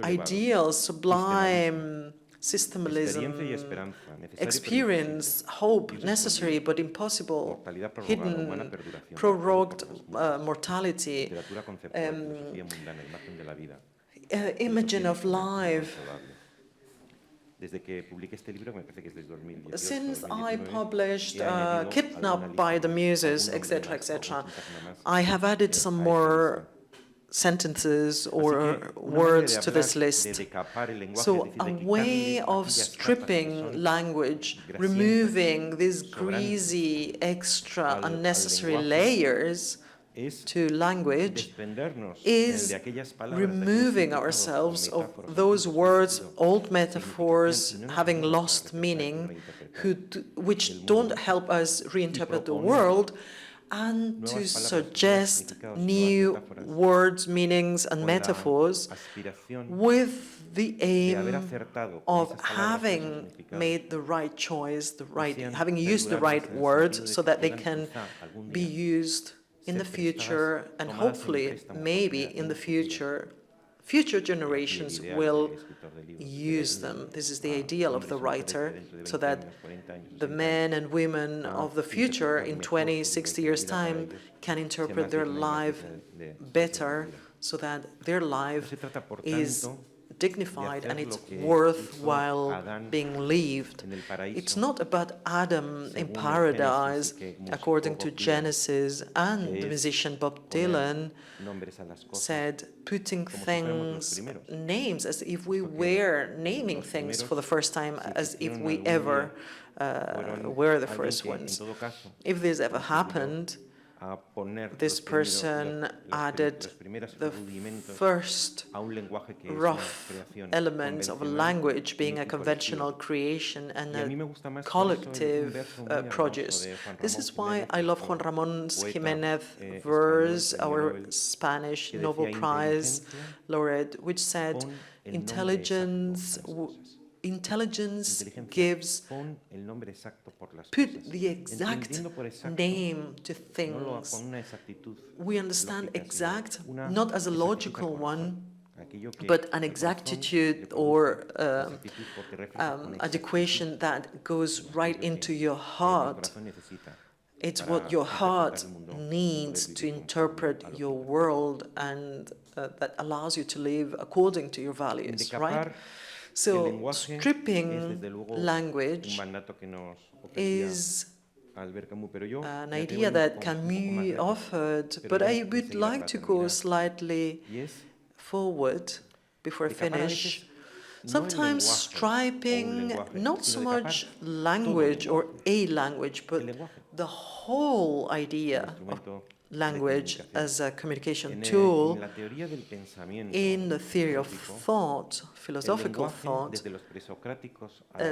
ideals, sublime, systemalism, experience, hope, necessary but impossible, hidden, prorogued mortality, imagine of life, Since I published Kidnapped by the Muses, etc., etc., I have added some more sentences or words to this list. So a way of stripping language, removing these greasy, extra, unnecessary layers to language, is removing ourselves of those words, old metaphors having lost meaning, which don't help us reinterpret the world, and to suggest new words, meanings, and metaphors with the aim of having made the right choice, having used the right words so that they can be used in the future, and hopefully, maybe in the future generations will use them. This is the ideal of the writer, so that the men and women of the future in 20, 60 years' time can interpret their life better, so that their life is dignified and it's worthwhile being lived. It's not about Adam in paradise, according to Genesis, and the musician Bob Dylan said, putting things, names, as if we were naming things for the first time, as if we ever were the first ones. If this ever happened, this person added the first rough elements of a language being a conventional creation and a collective produce. This is why I love Juan Ramón Jiménez verse, our Spanish Nobel Prize laureate, which said, intelligence gives, put the exact name to things. We understand exact, not as a logical one, but an exactitude or adequation that goes right into your heart. It's what your heart needs to interpret your world, and that allows you to live according to your values, right? So stripping language is an idea that Camus offered, but I would like to go slightly forward before I finish. Sometimes striping not so much language or a language, but the whole idea of language as a communication tool in the theory of thought, philosophical thought,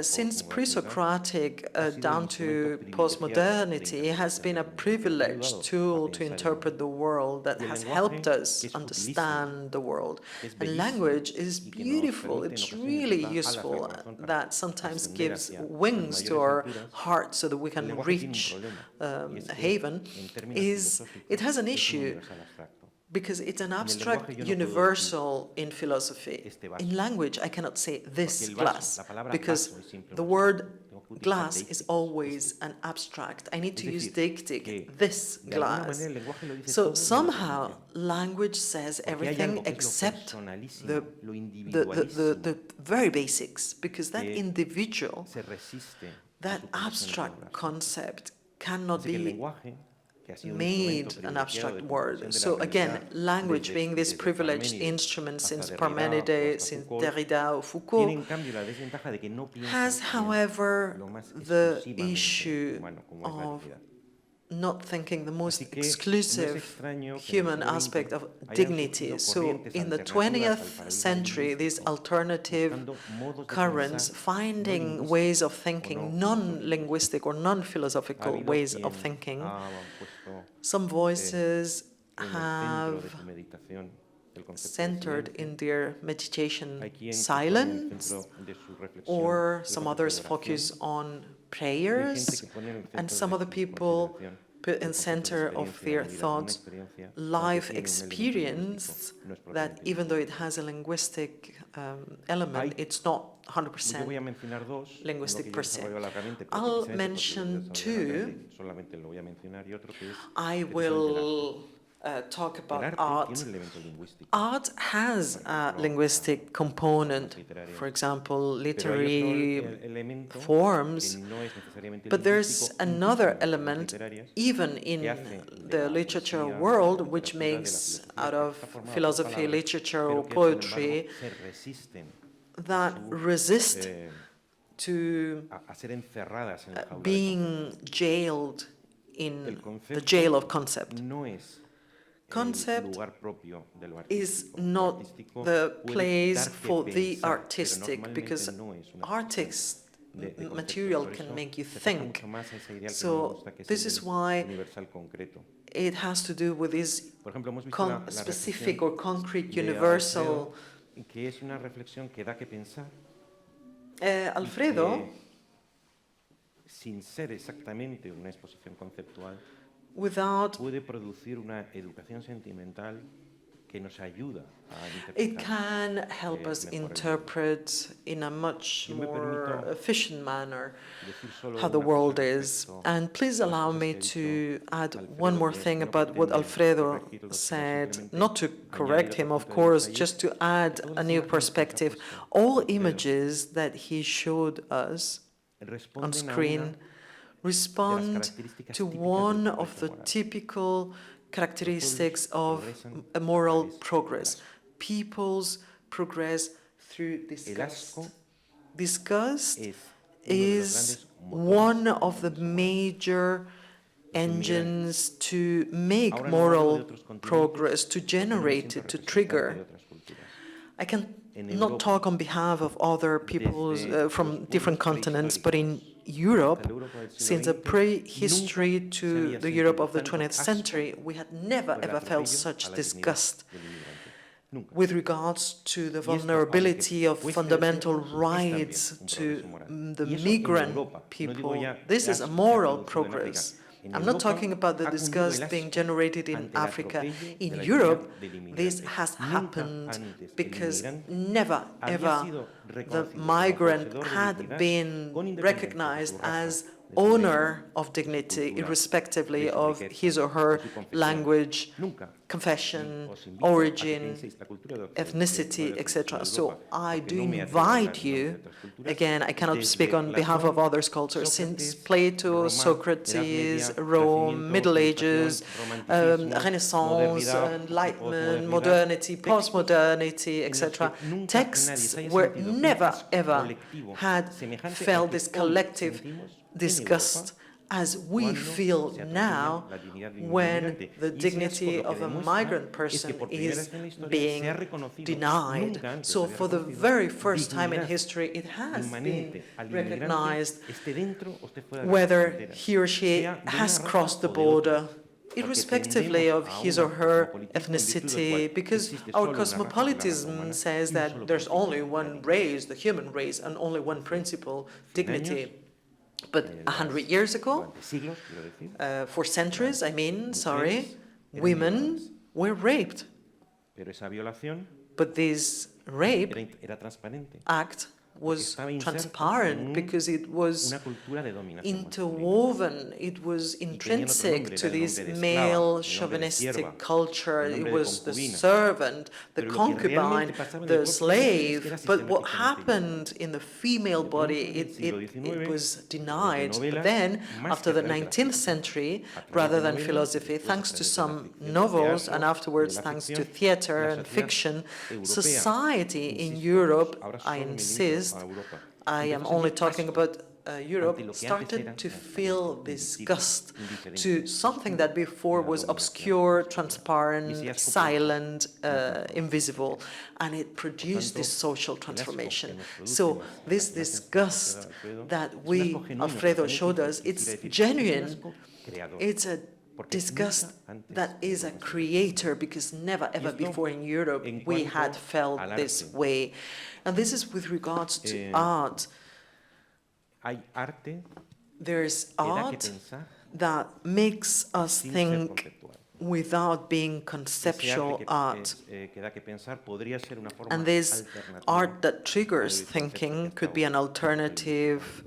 since pre-Socratic down to postmodernity, has been a privileged tool to interpret the world that has helped us understand the world. And language is beautiful, it's really useful, that sometimes gives wings to our heart so that we can reach a haven, it has an issue because it's an abstract universal in philosophy. In language, I cannot say this glass because the word glass is always an abstract. I need to use deictic, this glass. So somehow language says everything except the very basics, because that individual, that abstract concept cannot be made an abstract word. So again, language being this privileged instrument since Parmenides, since Derrida or Foucault, has, however, the issue of not thinking the most exclusive human aspect of dignity. So in the 20th century, these alternative currents finding ways of thinking, non-linguistic or non-philosophical ways of thinking, some voices have centered in their meditation silence, or some others focus on prayers, and some other people put in center of their thoughts life experience that even though it has a linguistic element, it's not 100% linguistic per se. I'll mention two. I will talk about art. Art has a linguistic component, for example, literary forms, but there's another element, even in the literature world, which makes out of philosophy, literature, or poetry, that resist to being jailed in the jail of concept. Concept is not the place for the artistic, because material can make you think. So this is why it has to do with this specific or concrete universal. Alfredo, sin ser exactamente una exposición conceptual, puede producir una educación sentimental que nos ayuda a interpretar. It can help us interpret in a much more efficient manner how the world is. And please allow me to add one more thing about what Alfredo said, not to correct him, of course, just to add a new perspective. All images that he showed us on screen respond to one of the typical characteristics of a moral progress. Peoples progress through disgust. Disgust is one of the major engines to make moral progress, to generate it, to trigger. I can not talk on behalf of other peoples from different continents, but in Europe, since the prehistory to the Europe of the 20th century, we had never ever felt such disgust with regards to the vulnerability of fundamental rights to the migrant people. This is a moral progress. I'm not talking about the disgust being generated in Africa. In Europe, this has happened because never, ever the migrant had been recognized as owner of dignity, irrespectively of his or her language, confession, origin, ethnicity, etc. So I do invite you, again, I cannot speak on behalf of other cultures, since Plato, Socrates, Rome, Middle Ages, Renaissance, Enlightenment, modernity, postmodernity, etc. Texts were never, ever had felt this collective disgust as we feel now when the dignity of a migrant person is being denied. So for the very first time in history, it has been recognized whether he or she has crossed the border, irrespectively of his or her ethnicity, because our cosmopolitanism says that there's only one race, the human race, and only one principle, dignity. But 100 years ago, for centuries, women were raped. But this rape act was transparent because it was interwoven, it was intrinsic to this male chauvinistic culture. It was the servant, the concubine, the slave. But what happened in the female body, it was denied. But then, after the 19th century, rather than philosophy, thanks to some novels and afterwards thanks to theater and fiction, society in Europe, I insist, I am only talking about Europe, started to feel disgust to something that before was obscure, transparent, silent, invisible, and it produced this social transformation. So this disgust that Alfredo showed us, it's genuine. It's a disgust that is a creator, because never ever before in Europe we had felt this way. And this is with regards to art. There's art that makes us think without being conceptual art. And this art that triggers thinking could be an alternative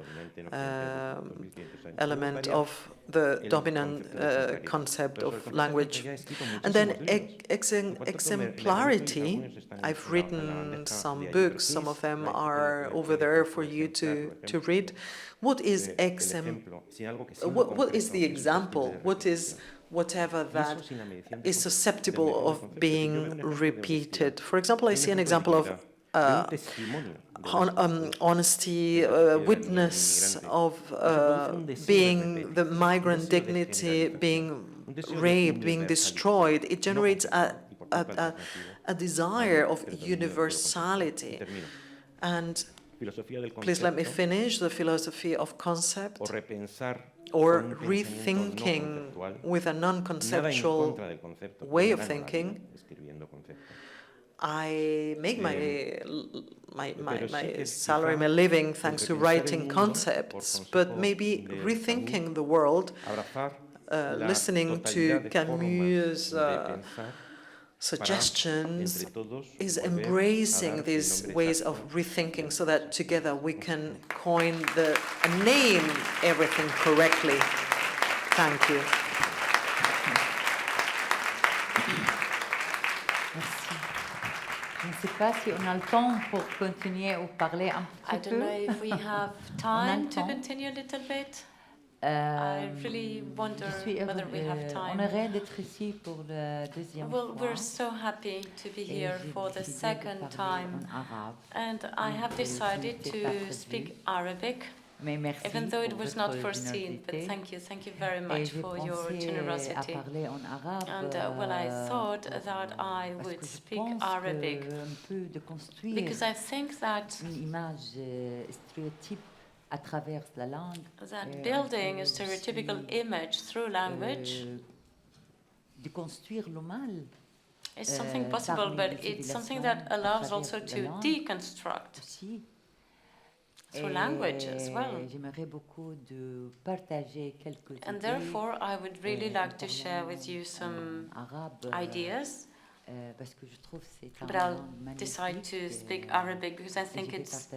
element of the dominant concept of language. And then exemplarity, I've written some books, some of them are over there for you to read. What is what is the example? What is whatever that is susceptible of being repeated? For example, I see an example of honesty, witness of being the migrant dignity being raped, being destroyed. It generates a desire of universality. And please let me finish, the philosophy of concept, or rethinking with a non-conceptual way of thinking. I make my salary, my living, thanks to writing concepts, but maybe rethinking the world, listening to Camus' suggestions, is embracing these ways of rethinking so that together we can name everything correctly. Thank you. Je ne sais pas si on a le temps pour continuer ou parler un petit peu. I don't know if we have time to continue a little bit. I really wonder whether we have time. Honorée d'être ici pour la deuxième fois. Well, we're so happy to be here for the second time. And I have decided to speak Arabic. Even though it was not foreseen, but thank you very much for your generosity. And well, I thought that I would speak Arabic because I think that building a stereotypical image through language is something possible, but it's something that allows also to deconstruct through language as well. And therefore, I would really like to share with you some ideas. But I'll decide to speak Arabic because I think it's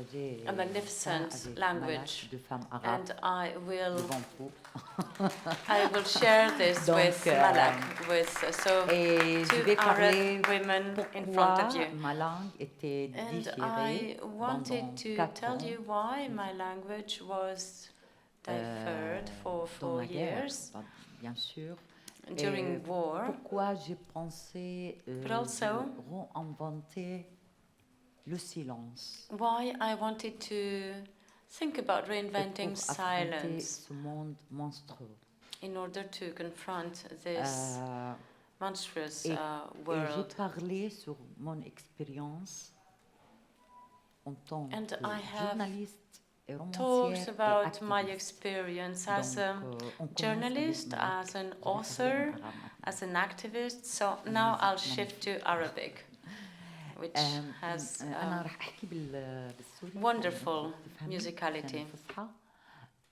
a magnificent language, and I will share this with Malak, two Arab women in front of you. And I wanted to tell you why my language was deferred for 4 years during war, but also why I wanted to think about reinventing silence in order to confront this monstrous world. And I have talked about my experience as a journalist, as an author, as an activist. So now I'll shift to Arabic, which has wonderful musicality.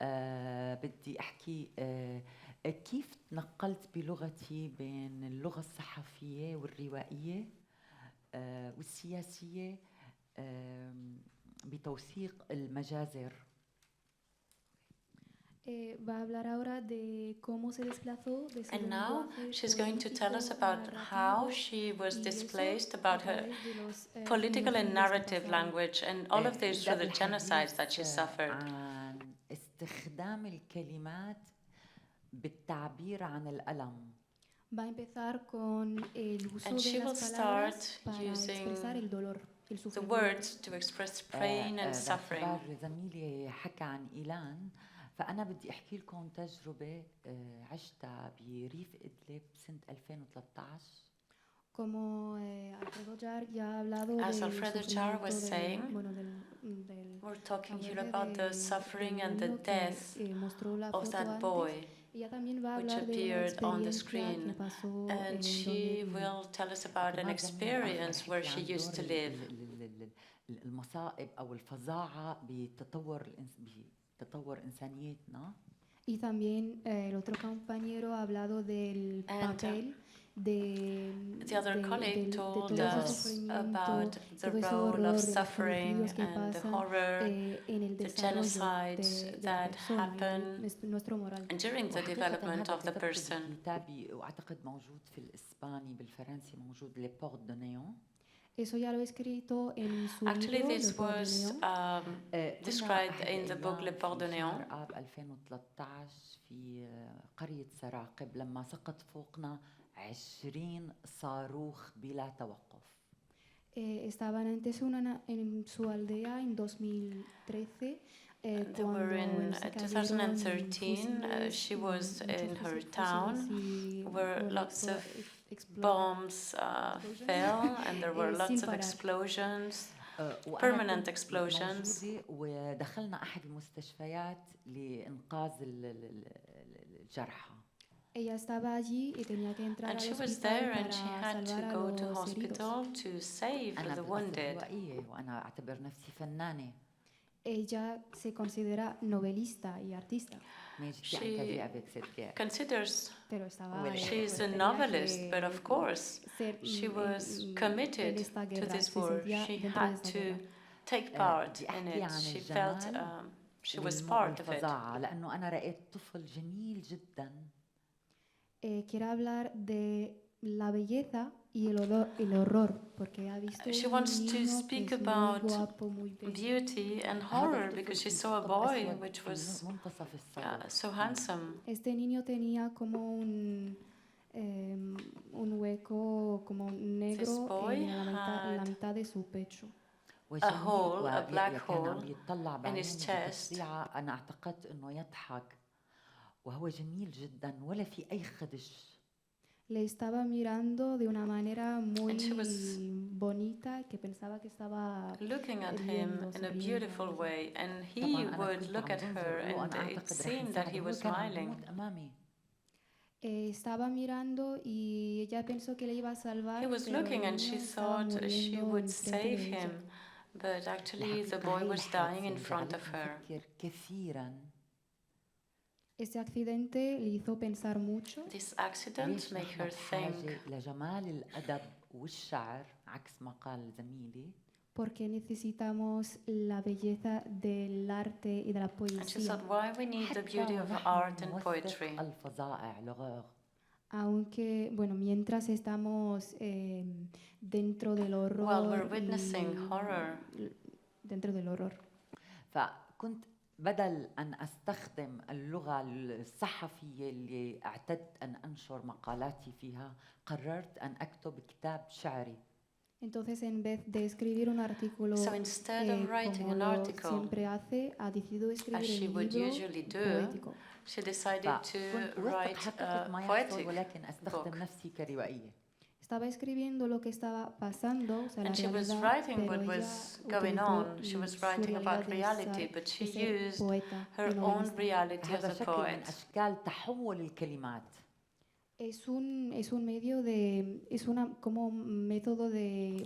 بدي أحكي كيف تنقلت بلغتي بين اللغة الصحفية والروائية والسياسية بتوثيق المجازر. And now she's going to tell us about how she was displaced, about her political and narrative language, and all of this through the genocides that she suffered. استخدام الكلمات بالتعبير عن الألم. And she will start using the words to express pain and suffering. زميلي حكى عن إيلان، فأنا بدي أحكي لكم تجربة عشتها بريف إدلب سنة 2013. As Alfredo Jaar was saying, we're talking here about the suffering and the death of that boy, which appeared on the screen. And she will tell us about an experience where she used to live. المصائب أو الفظاعة بتطور إنسانيتنا. Y también el otro compañero ha hablado del papel The other colleague told us about the role of suffering and the horror, the genocides that happen during the development of the person. Actually, this was described in the book Le Port de Néant. في قرية سراقب لما سقط فوقنا 20 صاروخ بلا توقف. Estaban antes en su aldea en 2013. They were in 2013. She was in her town where lots of bombs fell and there were lots of explosions. Permanent explosions. ودخلنا أحد المستشفيات لإنقاذ الجرحى. Ella estaba allí y tenía que entrar and al she hospital was there and para she had to salvar a go to los hospital heridos. to save the wounded. وأنا أعتبر نفسي فنانة. Ella se considera novelista y artista. She considers Pero she's a novelist, but of course she was committed to this war. She had to take part in it. She felt she was part of it. لأنه أنا رأيت طفل جميل جدا. Quiero hablar de la belleza y el horror, porque ha visto She un wants to niño speak que es muy about guapo, muy bello. beauty and horror because she saw a boy which was so handsome. Este niño tenía como un hueco como negro en la mitad de su pecho. A hole, a black hole in his chest. أنا اعتقدت إنه يضحك وهو جميل جدا ولا في أي خدش. Le estaba mirando de una manera muy bonita que pensaba que estaba looking at him in a beautiful way, and he would look at her and it seemed that he was smiling. Estaba mirando y ella pensó que le iba a salvar. He was looking and she thought she would save him, but actually the boy was dying in front of her. Este accidente le hizo pensar mucho. This accident made her think. Porque necesitamos la belleza del arte y de la poesía. And she thought, why we need the beauty of art and poetry. Aunque, bueno, mientras estamos dentro del horror. While we're witnessing horror. Dentro del horror. فكنت بدل أن أستخدم اللغة الصحفية اللي اعتدت أن أنشر مقالاتي فيها قررت أن أكتب كتاب شعري. Entonces, en vez de escribir un artículo como siempre hace, ha decidido escribir un libro poético. She decided to write a poetic book. Estaba escribiendo lo que estaba pasando, o sea, and she was writing what was going on. She was writing about reality, but she used her own reality as a poet. Es un medio como método de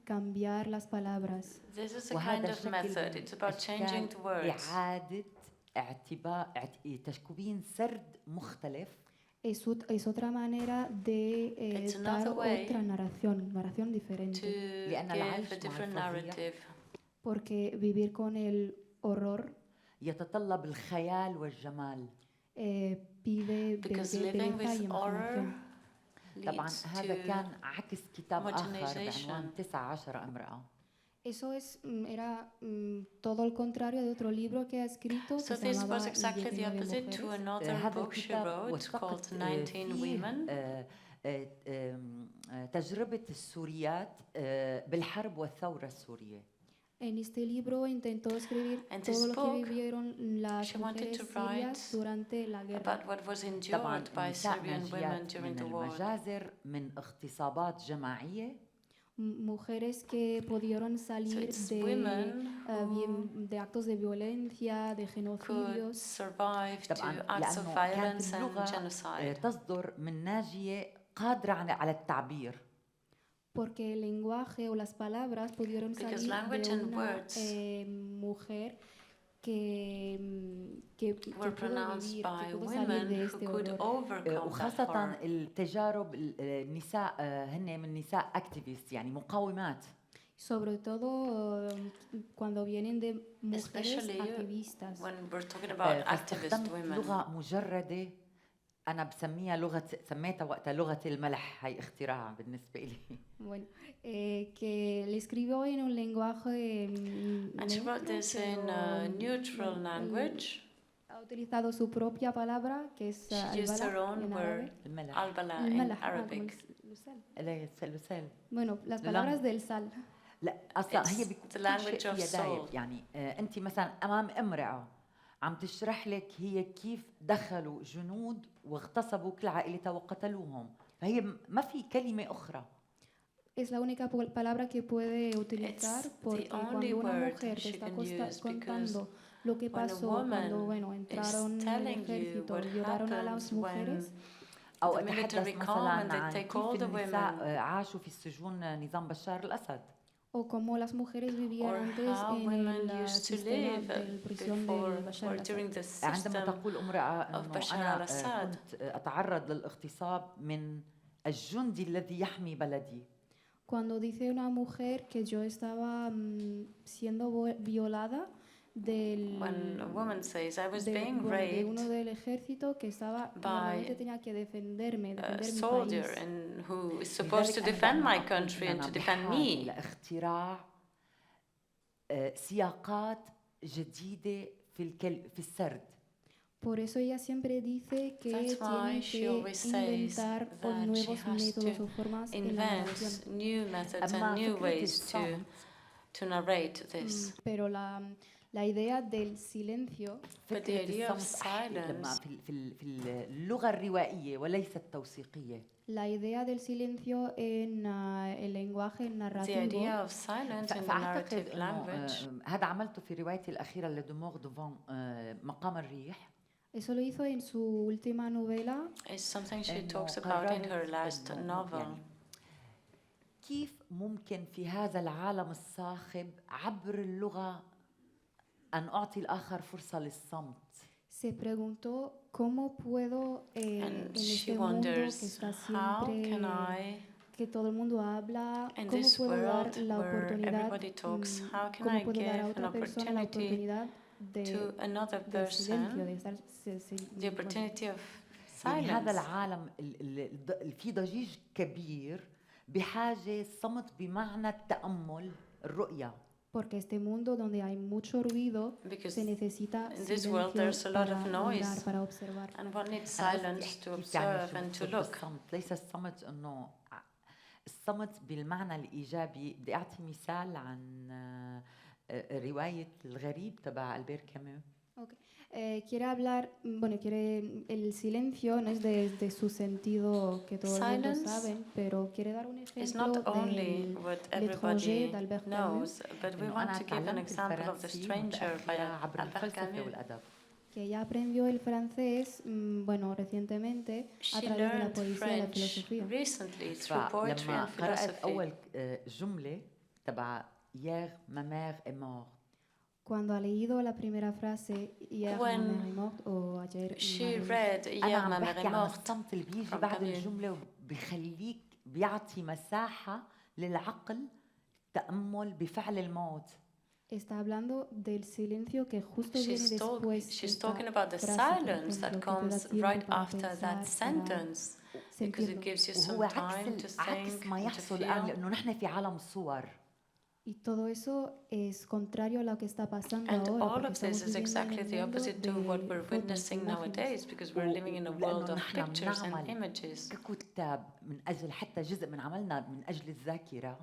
cambiar las palabras. This is a kind of method. It's about changing the words. تشكيل سرد مختلف. Es otra manera de dar otra narración diferente. To give a different narrative. Porque vivir con el horror يتطلب الخيال والجمال. pide living with horror طبعا هذا كان عكس كتاب آخر بعنوان 19 امرأة. So this was exactly the opposite to another book she wrote called 19 Women. تجربة السوريات بالحرب والثورة السورية. En este libro intentó escribir todo lo que vivieron las mujeres sirias durante la guerra. About what was endured by Syrian women during the war. المجازر من اغتصابات جماعية. Mujeres que pudieron salir de actos de violencia, de genocidios. Survive to acts of violence and genocide. تصدر من ناجية قادرة على التعبير. Porque el lenguaje o las palabras pudieron salir de una mujer were pronounced by women who could overcome that وخاصة horror. التجارب النساء هن من نساء activists يعني مقاومات. Sobre todo cuando vienen de mujeres activistas. When we're talking about activist women. لغة مجردة أنا بسميها سميتها وقتها لغة الملح، هي اختراع بالنسبة لي. Bueno, que le escribió en un lenguaje And she wrote this in a neutral language. Ha utilizado su propia palabra, que es she used her own word, albala in Arabic. Bueno, las palabras del sal. لا أصلاً هي بكل شيء هي دايب يعني أنت مثلاً أمام امرأة عم تشرح لك هي كيف دخلوا جنود واغتصبوا كل عائلتها وقتلوهم، فهي ما في كلمة أخرى. Es la única palabra que puede utilizar porque cuando una mujer te está contando lo que pasó cuando entraron en el ejército y violaron a las mujeres. أو أتحدث مثلاً عن كيف النساء عاشوا في السجون نظام بشار الأسد. O como las mujeres vivían antes en el sistema de prisión de Bashar al-Assad. عندما تقول امرأة أنه أنا كنت أتعرض للاغتصاب من الجندي الذي يحمي بلدي. Cuando dice una mujer que yo estaba siendo violada When a woman says I was being raped de uno del ejército que estaba normalmente tenía que defender a soldier and who is supposed to defend my country and to defend me. اختراع سياقات جديدة في السرد. Por eso ella siempre dice que tiene que inventar nuevos métodos o formas en la narración. New methods and new ways to narrate this. Pero la idea del silencio But the idea of silence في اللغة الروائية وليس التوثيقية. La idea del silencio en el lenguaje narrativo. The idea of silence in the narrative language. هذا عملته في روايتي الأخيرة لدومور دوفون مقام الريح. Eso lo hizo en su última novela. It's something she talks about in her last novel. كيف ممكن في هذا العالم الصاخب عبر اللغة أن أعطي الآخر فرصة للصمت. Se preguntó cómo puedo en este mundo que está siempre que todo el mundo habla, cómo puedo dar la oportunidad, cómo puedo dar a otra persona la oportunidad to another person the opportunity of silence. هذا العالم في ضجيج كبير بحاجة صمت بمعنى التأمل الرؤية. Porque este mundo donde hay mucho ruido se necesita silencio para observar. And one needs silence to observe and to look. ليس الصمت إنه الصمت بالمعنى الإيجابي. بدي أعطي مثال عن رواية الغريب تبع ألبير كامو. Quiere hablar, el silencio no es de su sentido que todo el mundo sabe, pero quiere dar un ejemplo del L'étranger d'Albert Camus. But we want to give an example of The Stranger by Albert Camus. Que ella aprendió el francés, recientemente a través de la poesía y la filosofía. Recently through poetry and philosophy. أول جملة تبع Hier ma mère est morte. Cuando ha leído la primera frase Hier ma mère est morte o ayer she read Hier ma mère est morte. الصمت اللي بيجي بعد الجملة وبيخليك بيعطي مساحة للعقل تأمل بفعل الموت. Está hablando del silencio que justo viene después. She's talking about the silence that comes right after that sentence because it gives you some time to think and to feel. لأنه نحن في عالم صور. Y todo eso es contrario a lo que está pasando ahora. And all of this is exactly the opposite to what we're witnessing nowadays because we're living in a world of pictures and images. ككتاب من أجل حتى جزء من عملنا من أجل الذاكرة.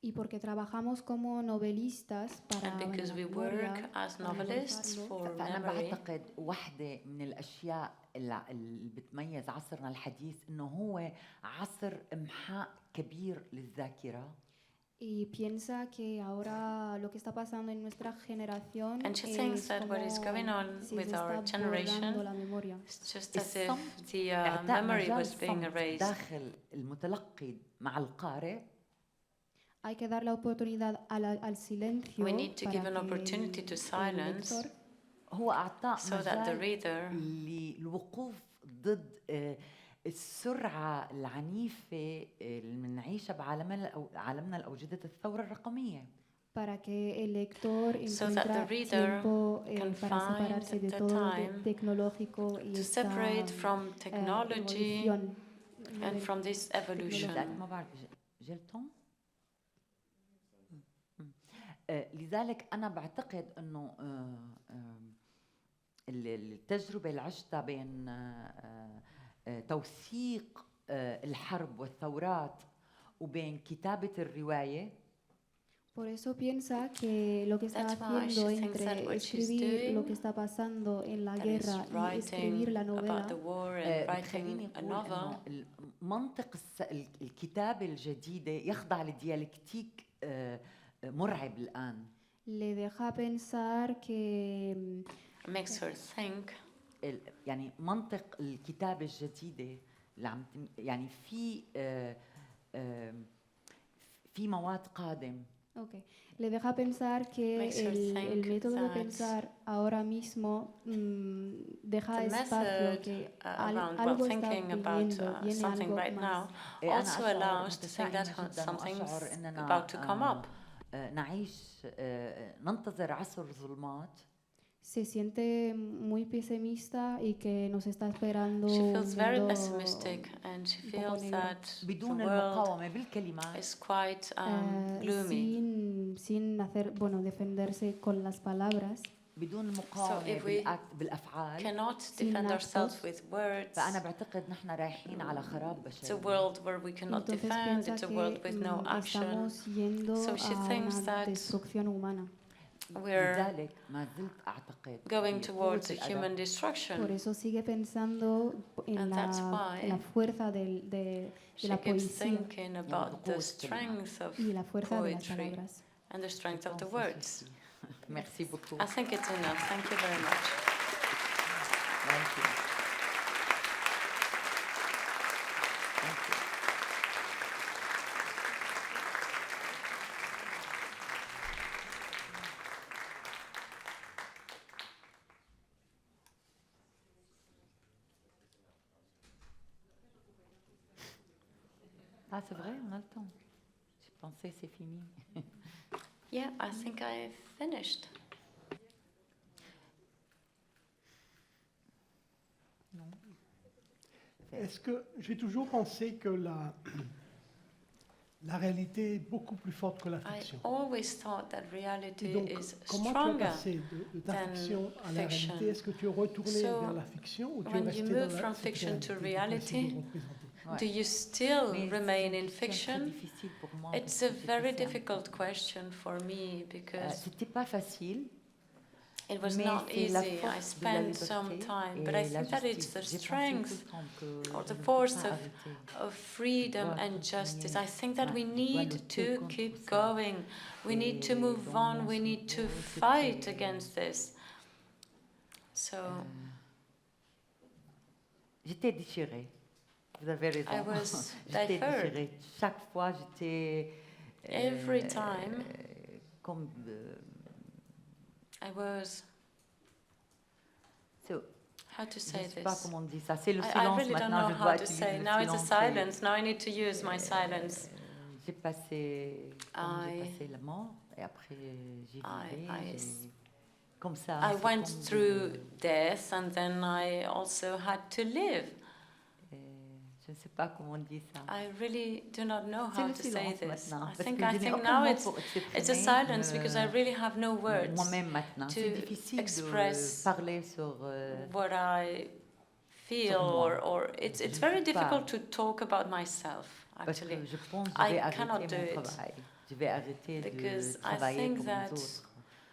Y porque trabajamos como novelistas para and because we work as novelists for فأنا memory. بعتقد واحدة من الأشياء اللي بتميز عصرنا الحديث إنه هو عصر إمحاء كبير للذاكرة. Y piensa que ahora lo que está pasando en nuestra generación and she thinks that what is going on with our generation is just as if the memory was being erased. داخل المتلقي مع القارئ. Hay que dar la oportunidad al silencio. We need to give an opportunity to silence هو أعطى so that the reader للوقوف ضد السرعة العنيفة اللي بنعيشها بعالمنا الأوجدة الثورة الرقمية. Para que el lector encuentre tiempo para separarse de todo lo tecnológico y esta evolución. And from this evolution. لذلك أنا بعتقد أنه التجربة اللي عشتها بين توثيق الحرب والثورات وبين كتابة الرواية. Por eso piensa que lo que está haciendo entre escribir lo que está pasando en la guerra y escribir la novela منطق الكتابة الجديدة يخضع لديالكتيك مرعب الآن. Le deja pensar que makes her think يعني منطق الكتابة الجديدة يعني في مواد قادم. Okay. Le deja pensar que el método de pensar ahora mismo deja espacio que algo está viniendo, viene algo right más. Now also allows to think that something's about to come up. نعيش ننتظر عصر الظلمات. Se siente muy pesimista y que nos está esperando. She feels very pessimistic and she feels that the world is quite gloomy. Sin hacer, defenderse con las palabras. So if we cannot defend ourselves with words, it's a world where we cannot defend, it's a world with no action. So she thinks that we're going towards a human destruction. Por eso sigue pensando en la fuerza de la poesía y la fuerza de las palabras. And the strength of the words. Merci beaucoup. I think it's enough. Thank you very much. Thank you. Thank you. Ah, c'est vrai, on a le temps. J'ai pensé c'est fini. Yeah, I think I've finished. Non. Est-ce que j'ai toujours pensé que la réalité est beaucoup plus forte que la fiction? I always thought that reality donc, is comment stronger tu as passé de ta fiction à la réalité? Est-ce que tu es retourné vers la fiction ou tu es resté dans la fiction to reality? Do you still remain in fiction? It's a very difficult question for me because it was not easy. I spent some time, but I think that it's the strength or the force of freedom and justice. I think that we need to keep going. We need to move on. We need to fight against this. So j'étais déchirée. Vous avez raison. I was j'étais déchirée. Chaque fois, j'étais every time comme I was. So, how to say this? Pas comment on dit ça. C'est le silence I really maintenant. don't know how to say. Now it's a silence. Now I need to use my silence. J'ai passé la mort et après j'ai vécu comme ça. I went through death and then I also had to live. Je ne sais pas comment on dit ça. I really do not know how to say this. Maintenant, I think now it's a silence because I really have no words to express what I feel or it's very difficult to talk about myself actually. I cannot do it because I think that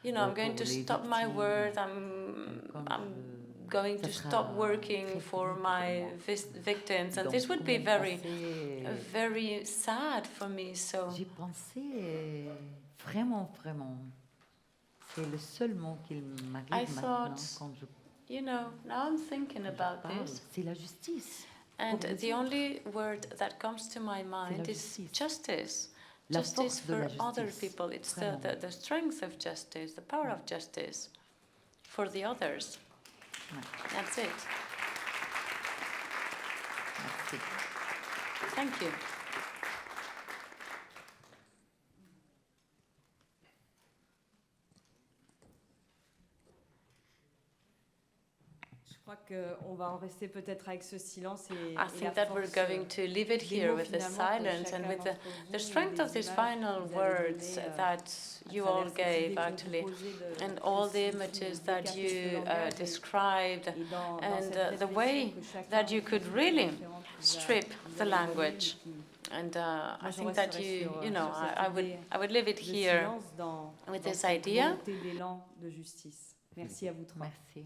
I'm going to stop my work. I'm going to stop working for my victims, and this would be very, very sad for me. So j'ai pensé vraiment. C'est le seul mot qui m'arrive maintenant quand je. Now I'm thinking about this. C'est la justice. And the only word that comes to my mind is justice. Justice for other people. It's the strength of justice, the power of justice. for the others. That's it. Thank you. I think that we're going to leave it here with the silence and with the strength of these final words that you all gave, actually, and all the images that you described, and the way that you could really strip the language. And I think that I would leave it here with this idea. Merci à vous trois. Merci.